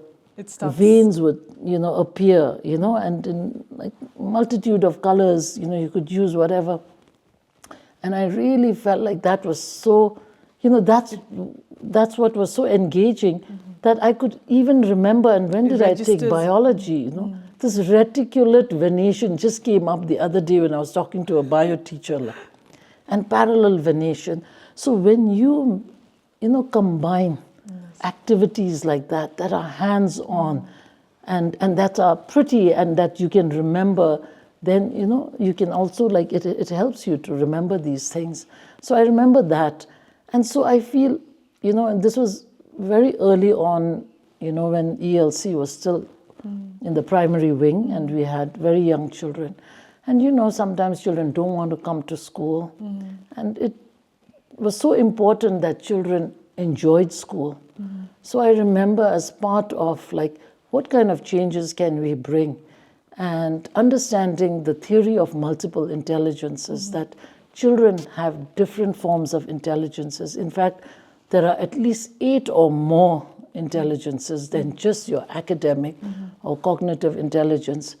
veins would, appear, and in like multitude of colors, you could use whatever. And I really felt like that was so, that's what was so engaging, that I could even remember. And when did I take biology? This reticulate venation just came up the other day when I was talking to a bio teacher, and parallel venation. So when you, combine activities like that are hands-on, and that are pretty and that you can remember, then, you can also, like, it helps you to remember these things. So I remember that. And so I feel, and this was very early on, when ELC was still in the primary wing, and we had very young children. And, sometimes children don't want to come to school. And it was so important that children enjoyed school. So I remember, as part of, like, what kind of changes can we bring? And understanding the theory of multiple intelligences, that children have different forms of intelligences. In fact, there are at least 8 or more intelligences than just your academic or cognitive intelligence.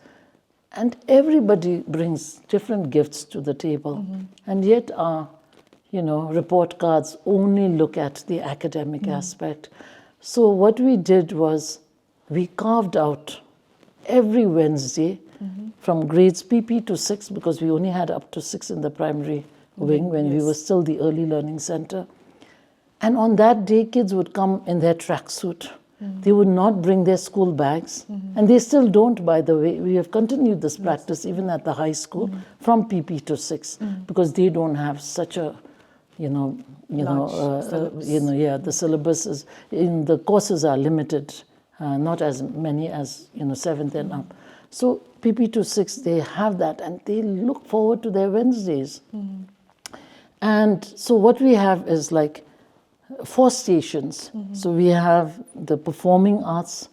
And everybody brings different gifts to the table. And yet our, report cards only look at the academic aspect. So what we did was, we carved out every Wednesday from grades PP to 6, because we only had up to 6 in the primary wing when we were still the early learning center. And on that day, kids would come in their tracksuit. They would not bring their school bags. And they still don't, by the way. We have continued this practice even at the high school from PP to 6, because they don't have such a, the syllabus is, the courses are limited. Not as many as 7th and up. So PP to 6, they have that, and they look forward to their Wednesdays. And so what we have is like 4 stations. So we have the performing arts,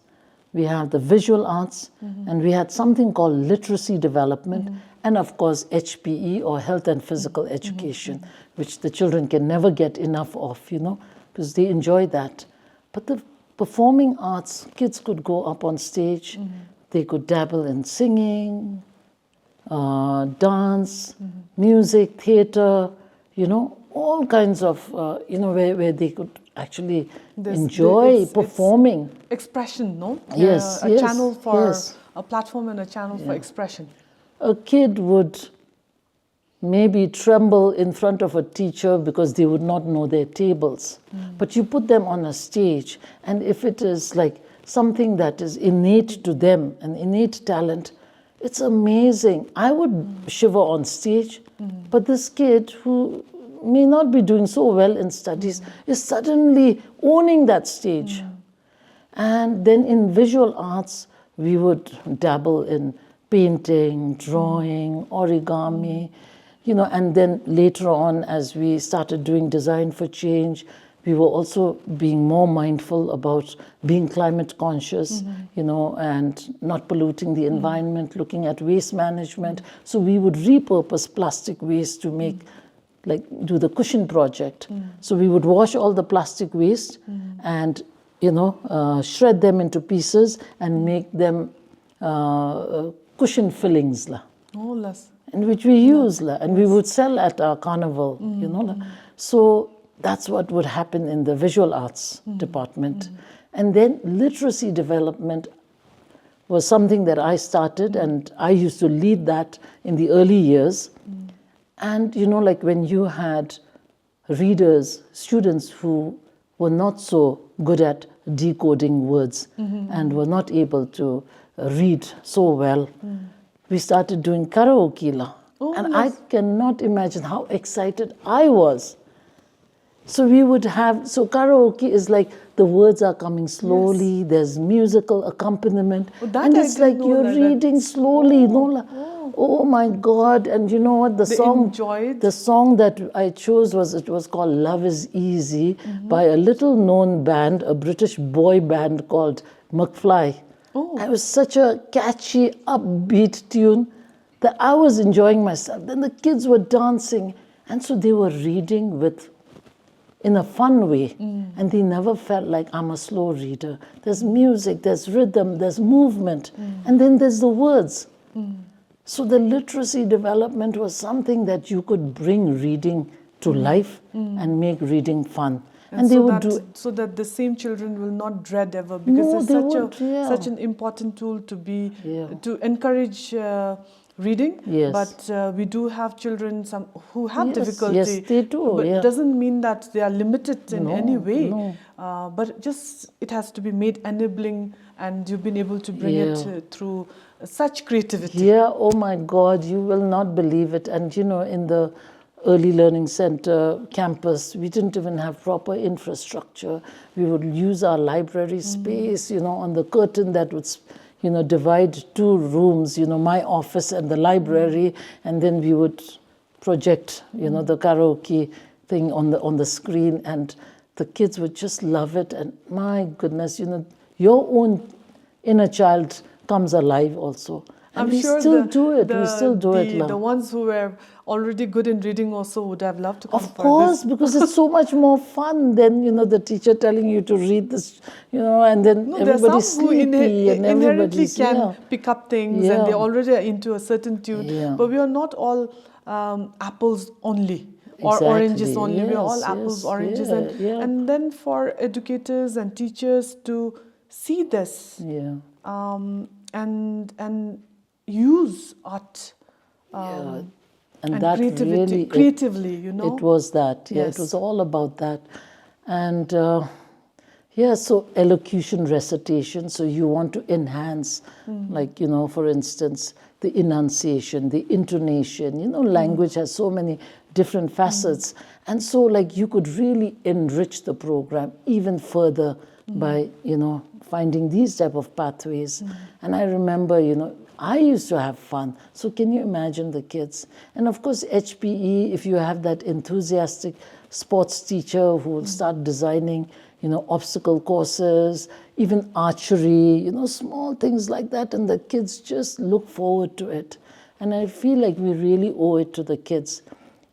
we have the visual arts, and we had something called literacy development, and of course HPE, or health and physical education, which the children can never get enough of, because they enjoy that. But the performing arts, kids could go up on stage, they could dabble in singing, dance, music, theater, all kinds of, where they could actually enjoy performing. Expression, no? Yes, a channel for, yes. a platform and a channel for expression. A kid would maybe tremble in front of a teacher because they would not know their tables. But you put them on a stage, and if it is like something that is innate to them, an innate talent, it's amazing. I would shiver on stage, but this kid who may not be doing so well in studies is suddenly owning that stage. And then in visual arts, we would dabble in painting, drawing, origami, and then later on, as we started doing design for change, we were also being more mindful about being climate conscious, and not polluting the environment, looking at waste management. So we would repurpose plastic waste to make, do the cushion project. So we would wash all the plastic waste and, shred them into pieces and make them cushion fillings. And which we use, and we would sell at our carnival, So that's what would happen in the visual arts department. And then literacy development was something that I started, and I used to lead that in the early years. And, when you had readers, students who were not so good at decoding words and were not able to read so well, we started doing karaoke. I cannot imagine how excited I was. So we would have, so karaoke is like the words are coming slowly, there's musical accompaniment, Oh, that and I it's didn't like know you're that. reading slowly. Oh my God. And you know what, They enjoyed. the song that I chose it was called Love is Easy by a little known band, a British boy band called McFly. Oh. It was such a catchy, upbeat tune that I was enjoying myself. Then the kids were dancing, and so they were reading in a fun way, and they never felt like I'm a slow reader. There's music, there's rhythm, there's movement, and then there's the words. So the literacy development was something that you could bring reading to life and make reading fun. And they would do so that the same children will not dread ever, because No, it's they such an important tool to be Yeah. to encourage reading. Yes. But we do have children who have Yes, difficulty. yes, they do, But yeah. it doesn't mean that they are limited in any way. No. But just it has to be made enabling, and you've been able to bring Yeah. it through such creativity. Yeah, oh my God, you will not believe it. And you know, in the Early Learning Center campus, we didn't even have proper infrastructure. We would use our library space, you know, on the curtain that would, you know, divide two rooms, you know, my office and the library, and then we would project, you know, the karaoke thing on the screen, and the kids would just love it. And my goodness, you know, your own inner child comes alive also. And we still do it. We still do it, love. The ones who were already good in reading also would have loved to come Of for course, this. because it's so much more fun than, you know, the teacher telling you to read this, you know, and then No, there are everybody's some who sleepy and inherently everybody's, can pick up things, and they already are into a certain tune. Yeah. But we are not all apples only or Exactly. oranges only. We are all Yes, apples, yes, oranges, yeah. and then for educators and teachers to see this Yeah. and use art. And that really, creatively, you know. It was that, yeah, Yes. it was all about that. And yeah, so elocution, recitation, so you want to enhance, like, you know, for instance, the enunciation, the intonation, you know, language has so many different facets. And so, like, you could really enrich the program even further by, you know, finding these type of pathways. And I remember, you know, I used to have fun. So can you imagine the kids? And of course, HPE, if you have that enthusiastic sports teacher who will start designing, you know, obstacle courses, even archery, you know, small things like that. And the kids just look forward to it. And I feel like we really owe it to the kids.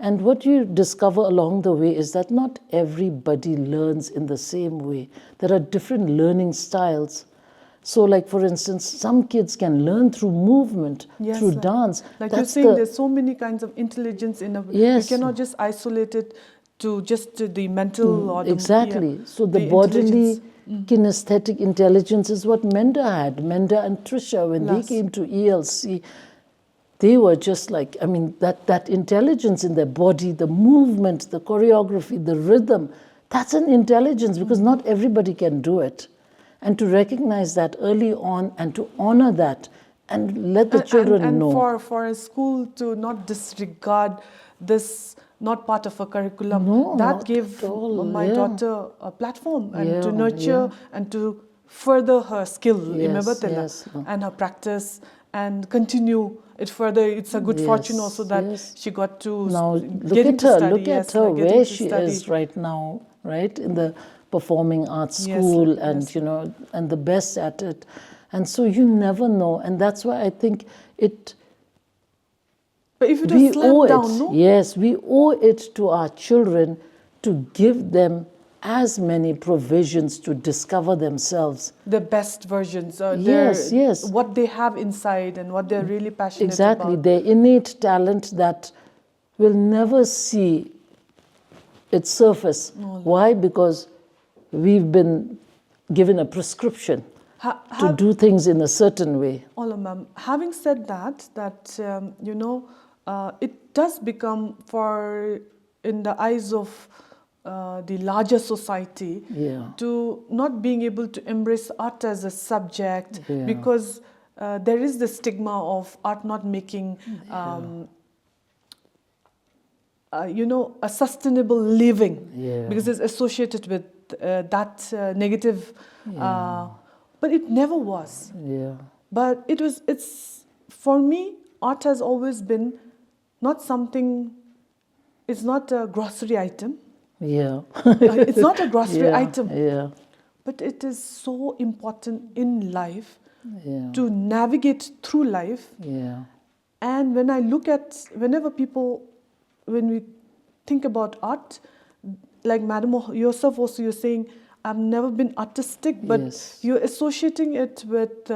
And what you discover along the way is that not everybody learns in the same way. There are different learning styles. So, like, for instance, some kids can learn through movement, Yes, through dance. Like you're saying, there's so many kinds of intelligence in a. Yes. You cannot just isolate it to just the mental or the. Exactly. Yeah, So the bodily kinesthetic intelligence is what Menda had. Menda and Trisha, when they came to ELC, they were just like, I mean, that intelligence in their body, the movement, the choreography, the rhythm, that's an intelligence because not everybody can do it. And to recognize that early on and to honor that and let the children know. And for a school to not disregard this, not part of a curriculum, No, that not gave at all, my daughter a platform and to Yeah, nurture and to further her skill, Yes, yes. and her practice and continue it further. It's a good fortune also that she got to Now get into study. Look at her where she is right now, right? In the performing arts school and, you know, and the best at it. And so you never know. And that's why I think it... But if it was slammed down, no? Yes, we owe it to our children to give them as many provisions to discover themselves. The best versions. Yes. What they have inside and what they're really passionate Exactly, about. their innate talent that will never see its surface. Why? Because we've been given a prescription to do things in a certain way. Ola ma'am, having said that you know, it does become in the eyes of the larger society to not being able to embrace art as a subject because there is the stigma of art not making a sustainable living, Yeah. because it's associated with that negative. But it never was. Yeah. But it's for me, art has always been not something. It's not a grocery item. Yeah. It's not a grocery Yeah. item. Yeah. But it is so important in life Yeah. to navigate through life. Yeah. And when I look at, when we think about art, like Madam yourself also, you're saying, I've never been artistic, but Yes. you're associating it with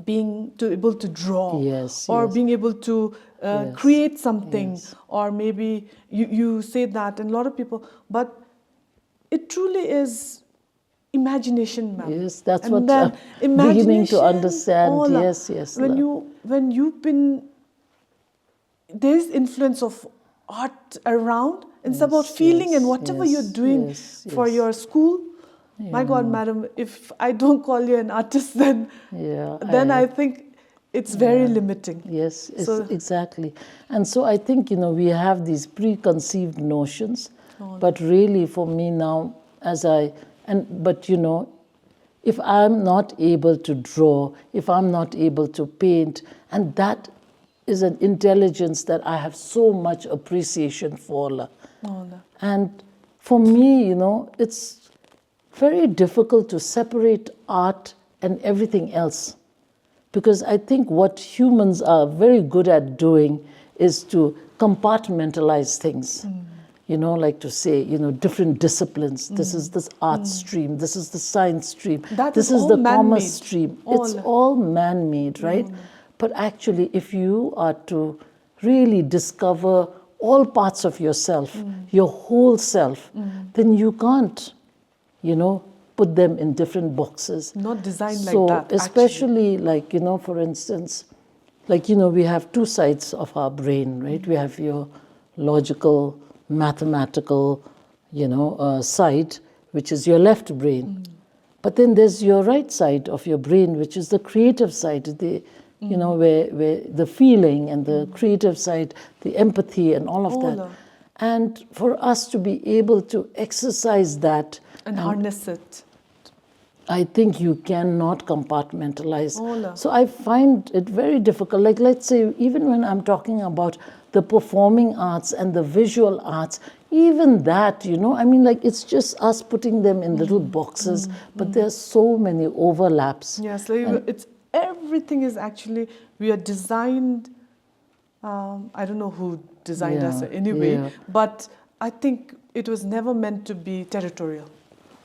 being able to draw, Yes, or yes. being able to Yes. create something, Yes. or maybe you say that, and a lot of people, but it truly is imagination, ma'am. Yes, that's And what then I'm beginning to imagination, understand. all Yes, yes. when you've been, there's influence of art around. It's about feeling, and whatever you're doing for your school. My God, madam, if I don't call you an artist, then I think it's very limiting. Yes, So- exactly. And so I think, we have these preconceived notions, but really for me now, if I'm not able to draw, if I'm not able to paint, and that is an intelligence that I have so much appreciation for. And for me, it's very difficult to separate art and everything else. Because I think what humans are very good at doing is to compartmentalize things. Like to say, different disciplines. This is this art stream, this is the science stream, this is the commerce stream. It's all man-made, right? But actually, if you are to really discover all parts of yourself, your whole self, then you can't, put them in different boxes. Not designed So like that. especially like, for instance, like, we have two sides of our brain, right? We have your logical, mathematical, side, which is your left brain. But then there's your right side of your brain, which is the creative side, where the feeling and the creative side, the empathy and all of that. And for us to be able to exercise that and harness it, I think you cannot compartmentalize. So I find it very difficult. Like, let's say, even when I'm talking about the performing arts and the visual arts, even that, it's just us putting them in little boxes, but there's so many overlaps. Yes, it's everything is actually, we are designed, I don't know who designed us anyway, but I think it was never meant to be territorial.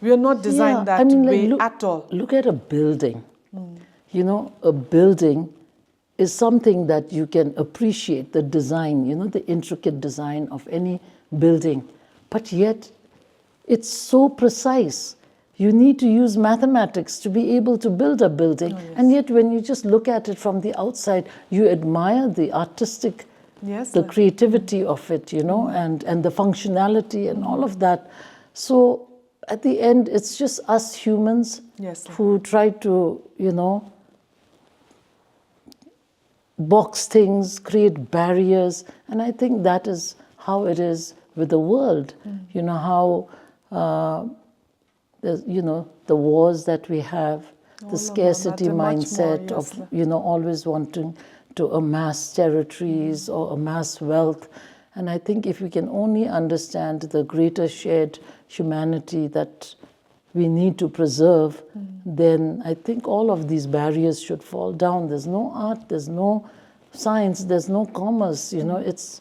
We are not designed that way at all. Look at a building. A building is something that you can appreciate, the design, the intricate design of any building. But yet, it's so precise. You need to use mathematics to be able to build a building. And yet, when you just look at it from the outside, you admire the artistic, the creativity of it, and the functionality and all of that. So, at the end, it's just us humans who try to, box things, create barriers. And I think that is how it is with the world. How, the wars that we have, the scarcity mindset of, always wanting to amass territories or amass wealth. And I think if we can only understand the greater shared humanity that we need to preserve, then I think all of these barriers should fall down. There's no art, there's no science, there's no commerce. It's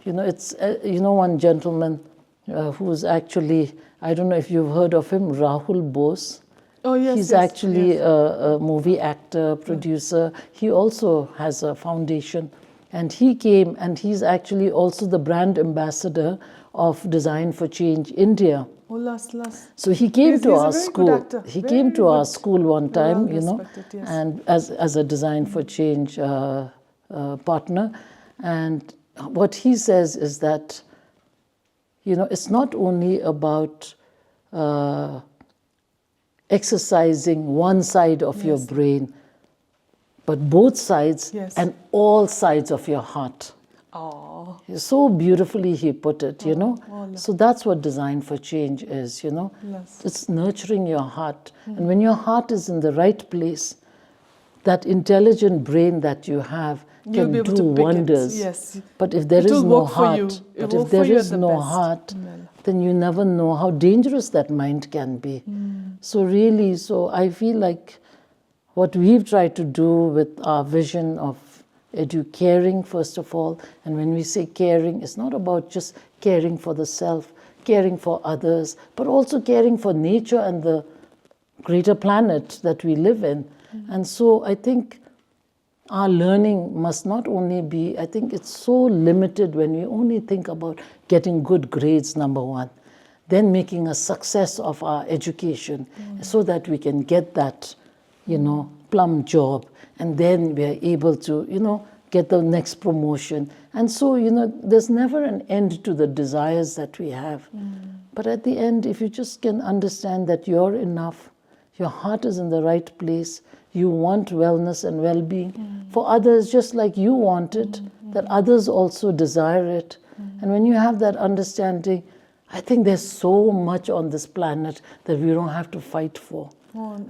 one gentleman who's actually, I don't know if you've heard of him, Rahul Bose. Oh, yes. He's actually a movie actor, producer. He also has a foundation. And he came, and he's actually also the brand ambassador of Design for Change India. So he came to our school. He came to our school one time, and as a Design for Change partner. And what he says is that, it's not only about exercising one side of your brain, but both sides and all sides of your heart. So beautifully he put it, you know. Oh, So that's what Design for Change is, you know. Yes. It's nurturing your heart. And when your heart is in the right place, that intelligent brain that you have You'll be can able do to pick it. wonders. Yes. But if there It is will no work for you. heart, It but will if work for there you is at the no best. heart, Well. then you never know how dangerous that mind can be. So really, so I feel like what we've tried to do with our vision of caring, first of all, and when we say caring, it's not about just caring for the self, caring for others, but also caring for nature and the greater planet that we live in. And so I think our learning must not only be, I think it's so limited when we only think about getting good grades, number one, then making a success of our education so that we can get that, you know, plum job, and then we are able to, you know, get the next promotion. And so, you know, there's never an end to the desires that we have. But at the end, if you just can understand that you're enough, your heart is in the right place, you want wellness and well-being for others just like you want it, that others also desire it. And when you have that understanding, I think there's so much on this planet that we don't have to fight for.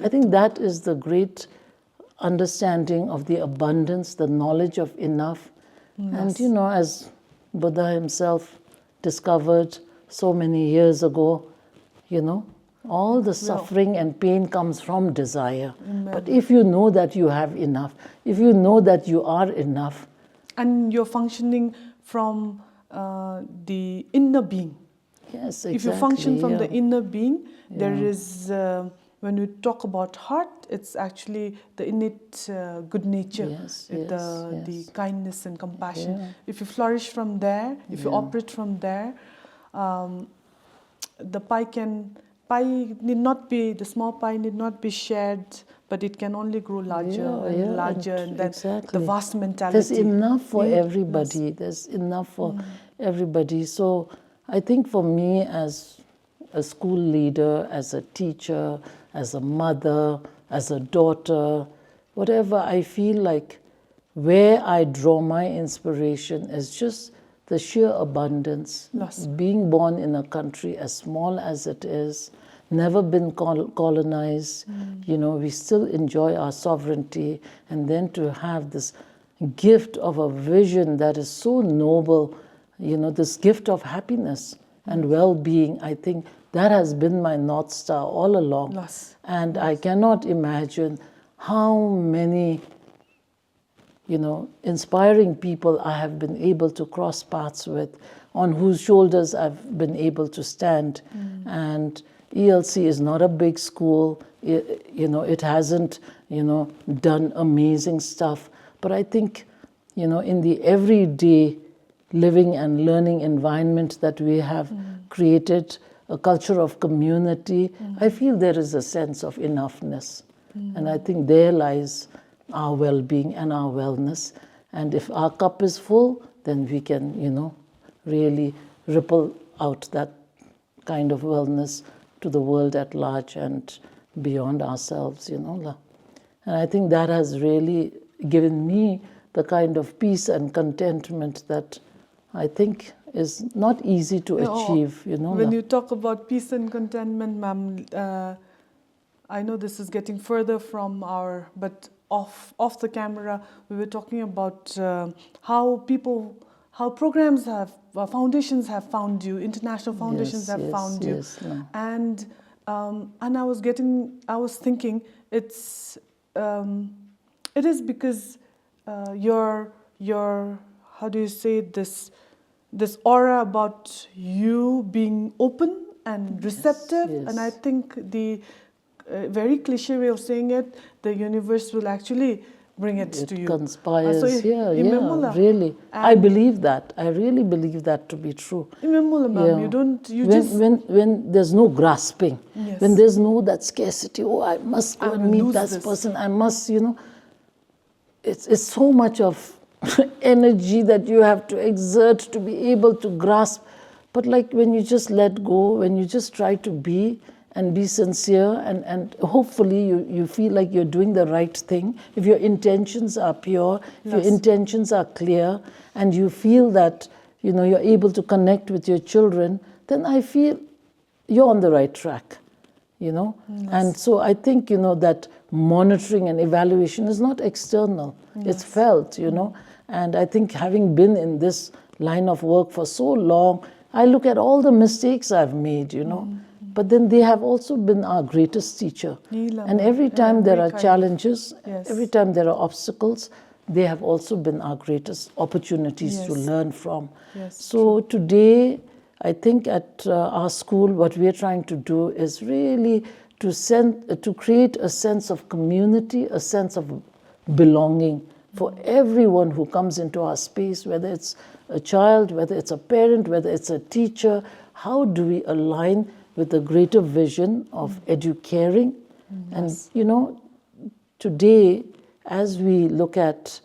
I think that is the great understanding of the abundance, the knowledge of enough. And you know, as Buddha himself discovered so many years ago, you know, all the suffering and pain comes from desire. But if you know that you have enough, if you know that you are enough, And you're functioning from the inner being. yes, exactly. If you function from the yeah. inner being, there is, when we talk about heart, it's actually the innate good nature, Yes, the yes. kindness and compassion. Yeah. If you flourish from there, if you Yeah. operate from there, the the small pie need not be shared, but it can only grow larger and larger, and then exactly. the vast mentality. There's enough for Yes. everybody. There's enough for everybody. So I think for me as a school leader, as a teacher, as a mother, as a daughter, whatever, I feel like where I draw my inspiration is just the sheer abundance. Yes. Being born in a country as small as it is, never been colonized, you know, we still enjoy our sovereignty, and then to have this gift of a vision that is so noble, you know, this gift of happiness and well-being, I think that has been my North Star all along. Yes. And I cannot imagine how many, you know, inspiring people I have been able to cross paths with, on whose shoulders I've been able to stand. And ELC is not a big school, you know, it hasn't, you know, done amazing stuff. But I think, you know, in the everyday living and learning environment that we have created, a culture of community, I feel there is a sense of enoughness. And I think there lies our well-being and our wellness. And if our cup is full, then we can, you know, really ripple out that kind of wellness to the world at large and beyond ourselves, you know. And I think that has really given me the kind of peace and contentment that I think is not easy to achieve, you know. When you talk about peace and contentment, ma'am, I know this is getting further from our, but off the camera, we were talking about how programs have, foundations have found you, international foundations have found you. And I was thinking, it is because your how do you say this aura about you being open and receptive, and I think the very cliche way of saying it, the universe will actually bring it to you. It conspires, so really. I believe that. I really believe that to be true. When there's no grasping, when there's no that scarcity, oh, I must go and meet that person, I must, you know, it's so much of energy that you have to exert to be able to grasp. But like when you just let go, when you just try to be and be sincere, and hopefully you feel like you're doing the right thing, if your intentions are pure, if your intentions are clear, and you feel that you're able to connect with your children, then I feel you're on the right track, Yes. And so I think, that monitoring and evaluation is not external. It's felt, And I think having been in this line of work for so long, I look at all the mistakes I've made, But then they have also been our greatest teacher. And every time there are challenges, every time there are obstacles, they have also been our greatest opportunities to learn from. So today, I think at our school, what we are trying to do is really to create a sense of community, a sense of belonging for everyone who comes into our space, whether it's a child, whether it's a parent, whether it's a teacher. How do we align with the greater vision of educating? And, today, as we look at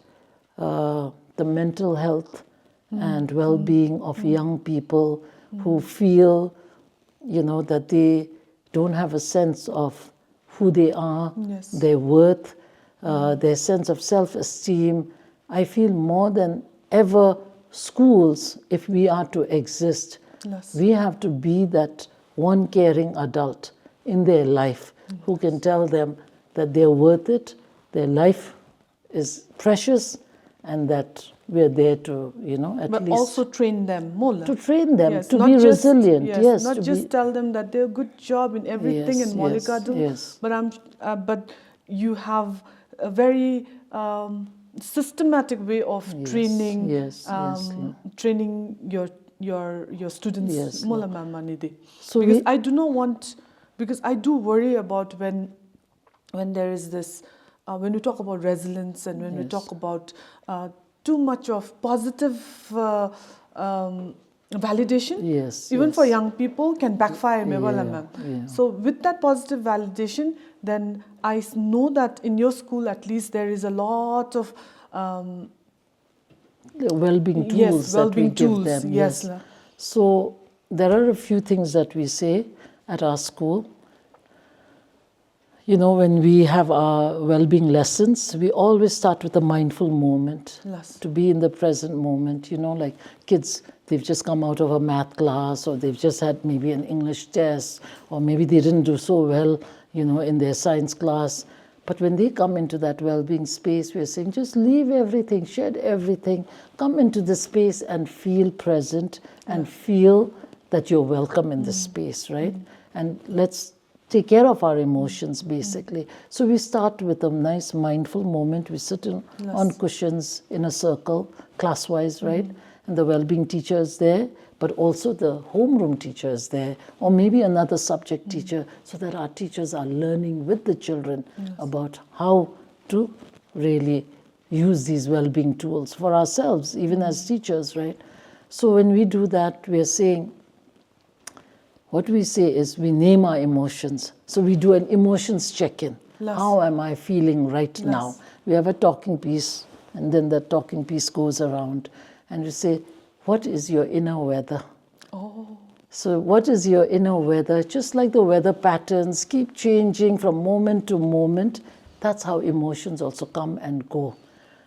the mental health and well-being of young people who feel, that they don't have a sense of who they are, their worth, their sense of self-esteem, I feel more than ever schools, if we are to exist, we have to be that one caring adult in their life who can tell them that they're worth it, their life is precious, and that we're there to, at but least... But also train them, Mola. To train them, to be resilient. Yes, not just tell them that they're a good job in everything in Molikadu, but you have a very systematic way of training, training your students. Mola Mamanidi. So because I do not want, because I do worry about when there is this, when we talk about resilience and when we talk about too much of positive validation, even for young people, can backfire. So with that positive validation, then I know that in your school at least there is a lot of well-being tools that we give them. So there are a few things that we say at our school. When we have our well-being lessons, we always start with a mindful moment, to be in the present moment. Like kids, they've just come out of a math class, or they've just had maybe an English test, or maybe they didn't do so well, in their science class. But when they come into that well-being space, we're saying, just leave everything, shed everything, come into the space and feel present and feel that you're welcome in this space, right? And let's take care of our emotions, basically. So we start with a nice mindful moment. We sit on cushions in a circle, class-wise, right? And the well-being teacher is there, but also the homeroom teacher is there, or maybe another subject teacher, so that our teachers are learning with the children about how to really use these well-being tools for ourselves, even as teachers, right? So when we do that, we are saying, what we say is we name our emotions. So we do an emotions check-in. How am I feeling right now? We have a talking piece, and then that talking piece goes around. And we say, what is your inner weather? So what is your inner weather? Just like the weather patterns keep changing from moment to moment, that's how emotions also come and go.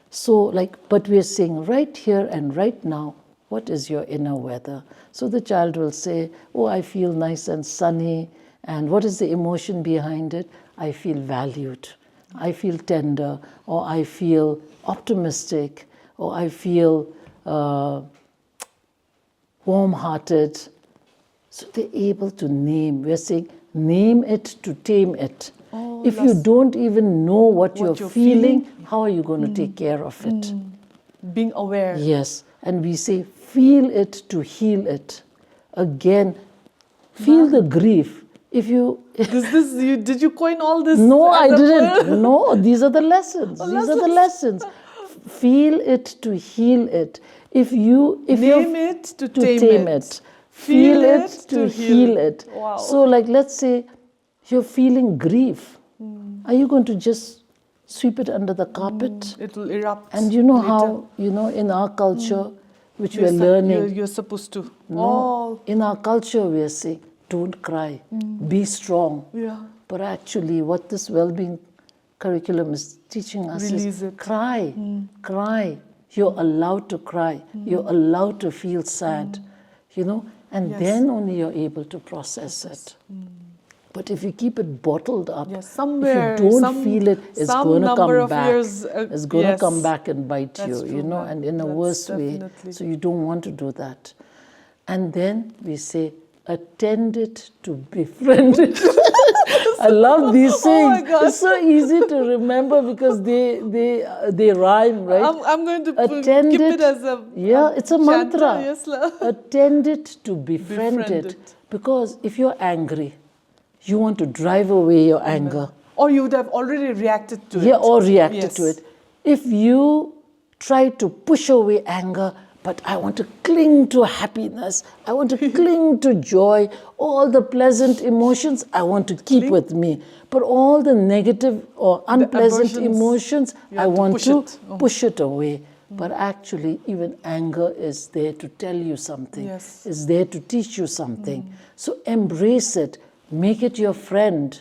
So but we are saying right here and right now, what is your inner weather? So the child will say, oh, I feel nice and sunny. And what is the emotion behind it? I feel valued. I feel tender. Or I feel optimistic. Or I feel warm-hearted. So they're able to name. We're saying, name it to tame it. If you don't even know what you're feeling, how are you going to take care of it? Being aware. Yes. And we say, feel it to heal it. Again, feel the grief. If you... Did you coin all this? No, I didn't. No, these are the lessons. These are the lessons. Feel it to heal it. Name it to tame it. Feel it to heal it. Wow. So let's say you're feeling grief. Are you going to just sweep it under the carpet? It will erupt. And you know later. How, in our culture, which we're learning. You're supposed to. No, in our culture, we are saying, don't cry, be strong. Yeah. But actually, what this well-being curriculum is teaching us is cry, cry, You're allowed to cry. You're allowed to feel sad, you know, and then only you're able to process it. But if you keep it bottled up, somewhere, if you don't feel it, it's going to come back. Years, it's going to come back and bite you, true, you know, and in a worse way. So you don't want to do that. And then we say, attend it to befriend it. I love these sayings. It's so easy to remember because they rhyme, right? I'm going to keep it as a it's a mantra. Yes, attend it to befriend it. Because if you're angry, you want to drive away your anger. Or you would have already reacted to it. Yeah, or reacted to it. If you try to push away anger, but I want to cling to happiness, I want to cling to joy, all the pleasant emotions I want to keep with me. But all the negative or unpleasant emotions, I want to push it away. But actually, even anger is there to tell you something, is there to teach you something. So embrace it, make it your friend,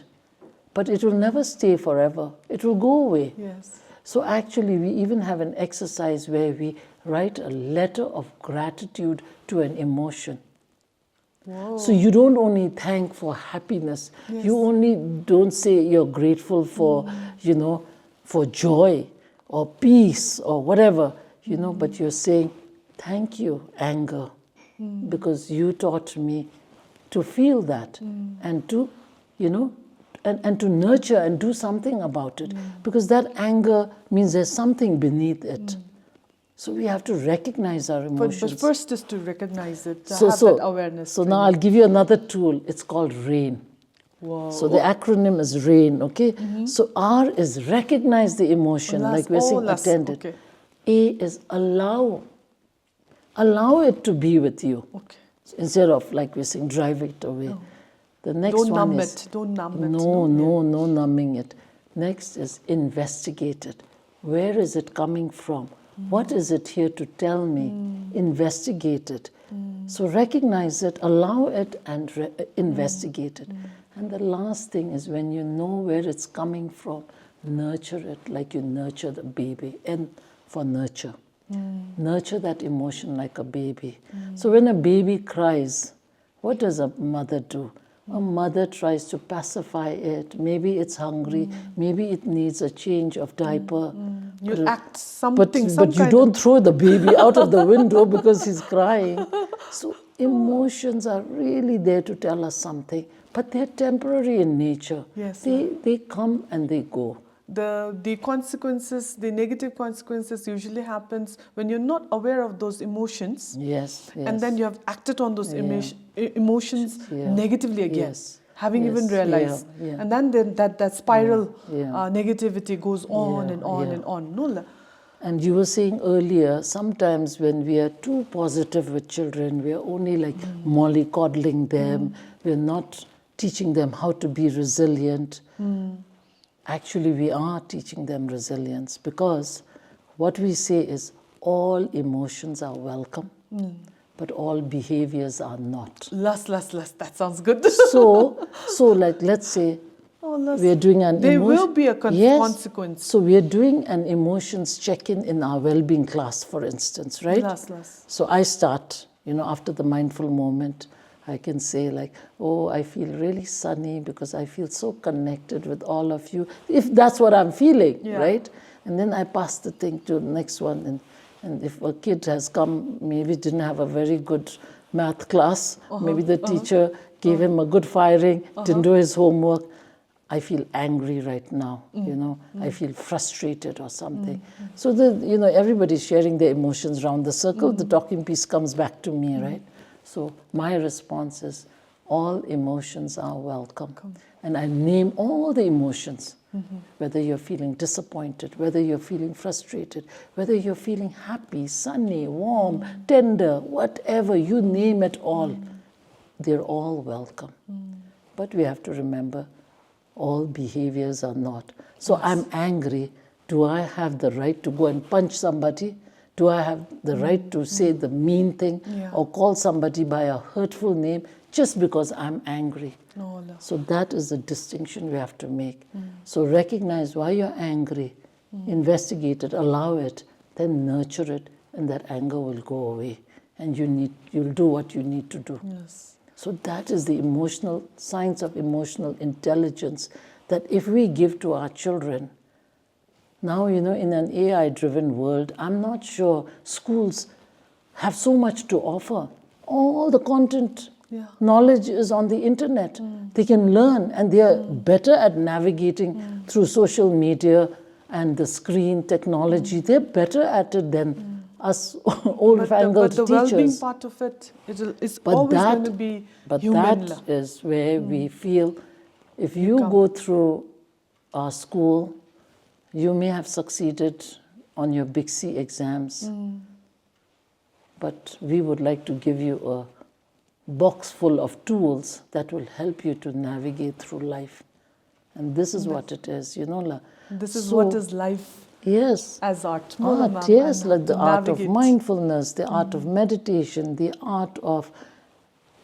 but it will never stay forever. It will go away. So actually, we even have an exercise where we write a letter of gratitude to an emotion. So you don't only thank for happiness. You only don't say you're grateful for, you know, for joy or peace or whatever, you know, but you're saying, thank you, anger, because you taught me to feel that and to, you know, and to nurture and do something about it, because that anger means there's something beneath it. So we have to recognize our emotions. But first is to recognize it, to have that awareness. So now I'll give you another tool. It's called RAIN. So the acronym is RAIN, okay? So R is recognize the emotion, like we're saying attend it. A is allow. Allow it to be with you. So instead of, like we're saying, drive it away. The next don't one numb is... it. Don't numb it. No numbing it. Next is investigate it. Where is it coming from? What is it here to tell me? Investigate it. So recognize it, allow it, and investigate it. And the last thing is when you know where it's coming from, nurture it like you nurture the baby. N for nurture. Nurture that emotion like a baby. So when a baby cries, what does a mother do? A mother tries to pacify it. Maybe it's hungry. Maybe it needs a change of diaper. You act something. But you don't throw the baby out of the window because he's crying. So emotions are really there to tell us something. But they're temporary in nature. They come and they go. The consequences, the negative consequences usually happens when you're not aware of those emotions. And then you have acted on those emotions negatively again, having even realized. And then that spiral negativity goes on and on and on. No? And you were saying earlier, sometimes when we are too positive with children, we are only like mollycoddling them. We're not teaching them how to be resilient. Actually, we are teaching them resilience, because what we say is all emotions are welcome, but all behaviors are not. That sounds good. So like, let's say we are doing an there will be a consequence. So we are doing an emotions check-in in our well-being class, for instance, right? So I start, you know, after the mindful moment, I can say like, oh, I feel really sunny because I feel so connected with all of you, if that's what I'm feeling, right? And then I pass the thing to the next one. And if a kid has come, maybe didn't have a very good math class, maybe the teacher gave him a good firing, didn't do his homework, I feel angry right now, you know, I feel frustrated or something. So, you know, everybody's sharing their emotions around the circle, the talking piece comes back to me, right? So my response is, all emotions are welcome. And I name all the emotions, whether you're feeling disappointed, whether you're feeling frustrated, whether you're feeling happy, sunny, warm, tender, whatever, you name it all. They're all welcome. But we have to remember, all behaviors are not. So I'm angry. Do I have the right to go and punch somebody? Do I have the right to say the mean thing or call somebody by a hurtful name just because I'm angry? No. So that is the distinction we have to make. So recognize why you're angry, investigate it, allow it, then nurture it, and that anger will go away, and you'll do what you need to do. Yes. So that is the emotional science of emotional intelligence that if we give to our children, now, in an AI-driven world, I'm not sure schools have so much to offer. All the content, knowledge is on the internet. They can learn, and they are better at navigating through social media and the screen technology. They're better at it than us old-fangled teachers. But the well-being part of it is always going to be human. But that is where we feel, if you go through our school, you may have succeeded on your Big C exams, but we would like to give you a box full of tools that will help you to navigate through life. And this is what it is, This is what is life. Yes. As art. Art, yes, like the art of mindfulness, the art of meditation, the art of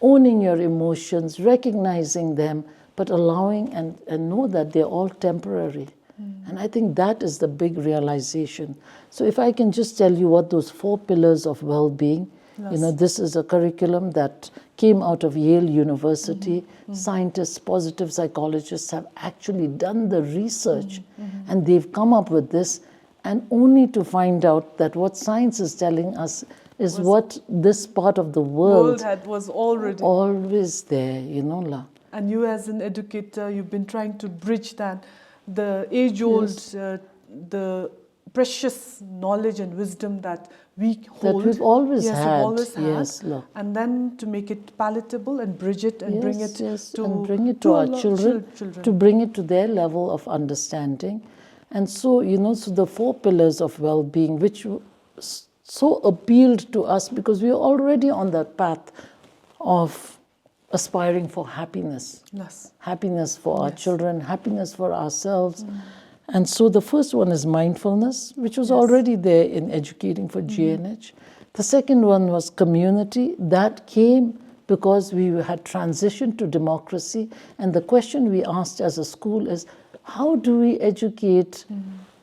owning your emotions, recognizing them, but allowing and know that they're all temporary. And I think that is the big realization. So if I can just tell you what those 4 pillars of well-being, this is a curriculum that came out of Yale University. Scientists, positive psychologists have actually done the research, and they've come up with this, and only to find out that what science is telling us is what this part of the world was already always there, And you as an educator, you've been trying to bridge that, the age-old, the precious knowledge and wisdom that we hold. That we've always had. Yes, and then to make it palatable and bridge it and bring it to our children, to bring it to their level of understanding. And so, so the 4 pillars of well-being, which so appealed to us because we are already on that path of aspiring for happiness. Yes. Happiness for our children, happiness for ourselves. And so the first one is mindfulness, which was already there in Educating for GNH. The second one was community. That came because we had transitioned to democracy. And the question we asked as a school is, how do we educate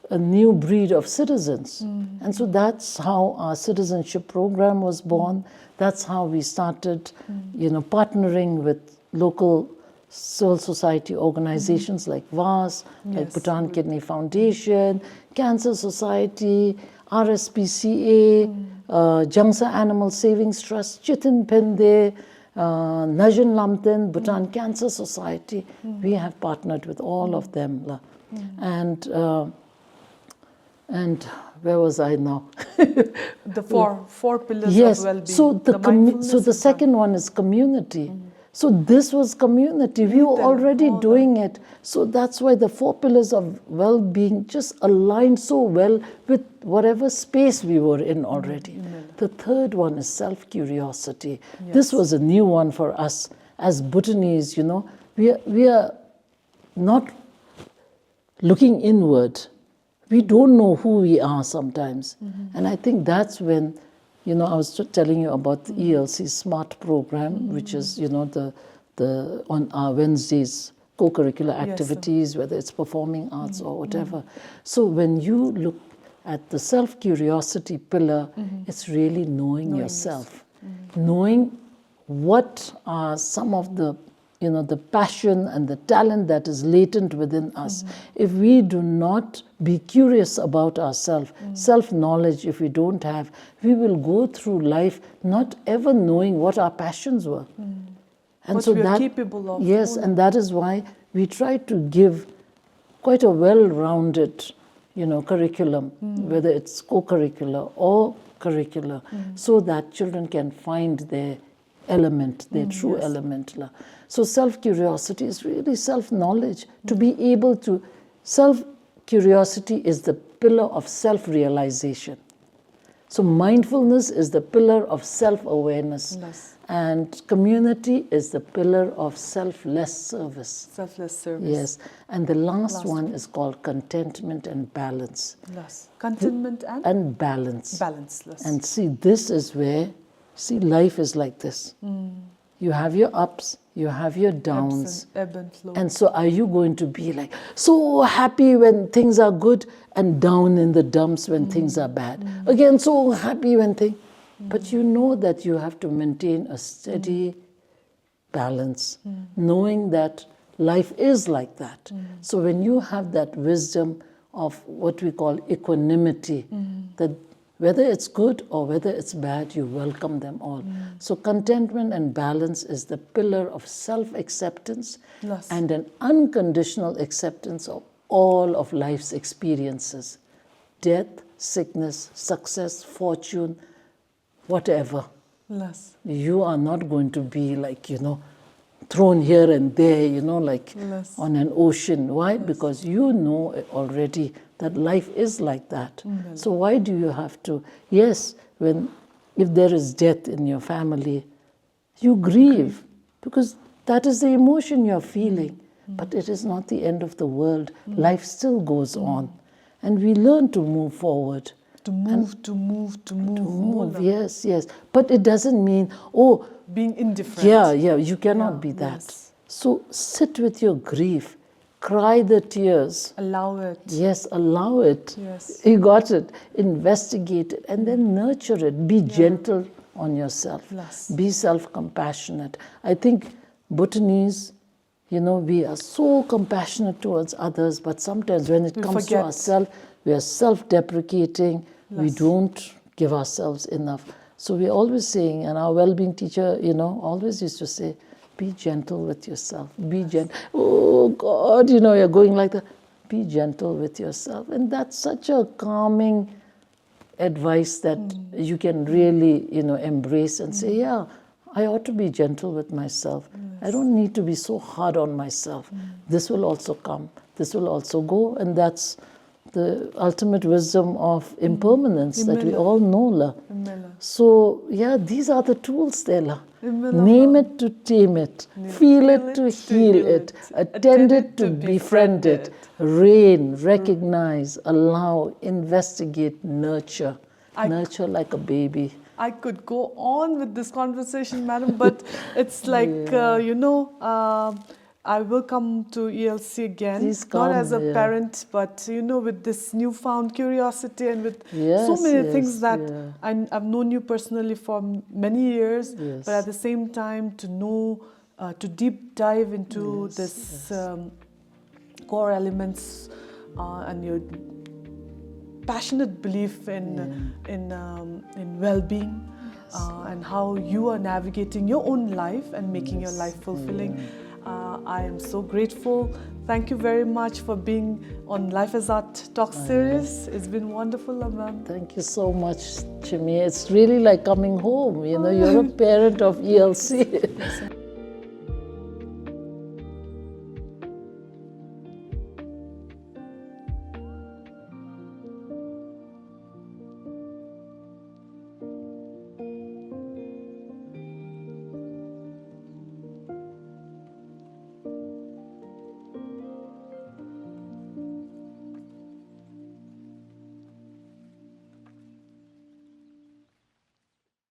a new breed of citizens? And so that's how our citizenship program was born. That's how we started, partnering with local civil society organizations like VAS, like Bhutan Kidney Foundation, Cancer Society, RSPCA, Jangsa Animal Savings Trust, Chitin Pende, Najan Lamten, Bhutan Cancer Society. We have partnered with all of them. And where was I now? The four pillars of well-being. So the second one is community. So this was community. We were already doing it. So that's why the 4 pillars of well-being just aligned so well with whatever space we were in already. The third one is self-curiosity. This was a new one for us as Bhutanese, We are not looking inward. We don't know who we are sometimes. And I think that's when, I was telling you about the ELC SMART program, which is, on our Wednesdays, co-curricular activities, whether it's performing arts or whatever. So when you look at the self-curiosity pillar, it's really knowing yourself. Knowing what are some of the the passion and the talent that is latent within us. If we do not be curious about ourselves, self-knowledge if we don't have, we will go through life not ever knowing what our passions were. And what we are capable of. Yes, and that is why we try to give quite a well-rounded, curriculum, whether it's co-curricular or curricular, so that children can find their element, their true element. So self-curiosity is really self-knowledge. To be able to, self-curiosity is the pillar of self-realization. So mindfulness is the pillar of self-awareness. And community is the pillar of selfless service. Selfless service. Yes. And the last one is called contentment and balance. Contentment and balance. Balance. And see, this is where, life is like this. You have your ups, you have your downs. Ebb and flow. And so are you going to be like so happy when things are good and down in the dumps when things are bad? Again, so happy when things... But you know that you have to maintain a steady balance, knowing that life is like that. So when you have that wisdom of what we call equanimity, that whether it's good or whether it's bad, you welcome them all. So contentment and balance is the pillar of self-acceptance and an unconditional acceptance of all of life's experiences. Death, sickness, success, fortune, whatever. You are not going to be like, thrown here and there, like on an ocean. Why? Because you know already that life is like that. So why do you have to? Yes, if there is death in your family, you grieve because that is the emotion you're feeling. But it is not the end of the world. Life still goes on. And we learn to move forward. To move. Yes. But it doesn't mean, being indifferent. Yeah, you cannot be that. Yes. So sit with your grief. Cry the tears. Allow it. Yes, allow it. Yes. You got it. Investigate it and then nurture it. Be gentle on yourself. Yes. Be self-compassionate. I think Bhutanese, we are so compassionate towards others, but sometimes when it comes to ourselves, we are self-deprecating. We don't give ourselves enough. So we're always saying, and our well-being teacher, always used to say, be gentle with yourself. Be gentle. Oh, God, you're going like that. Be gentle with yourself. And that's such a calming advice that you can really, embrace and say, yeah, I ought to be gentle with myself. I don't need to be so hard on myself. This will also come. This will also go. And that's the ultimate wisdom of impermanence that we all know, La. So, yeah, these are the tools there, La. Name it to tame it, feel it to heal it, attend it to befriend it, reign, recognize, allow, investigate, nurture. Nurture like a baby. I could go on with this conversation, madam, but it's like, I will come to ELC again. Please come, not as a parent, but with this newfound curiosity and with so many things that I've known you personally for many years, but at the same time to know, to deep dive into this core elements and your passionate belief in well-being and how you are navigating your own life and making your life fulfilling. I am so grateful. Thank you very much for being on Life as Art Talk series. It's been wonderful, ma'am. Thank you so much, Chimi. It's really like coming home. You're a parent of ELC.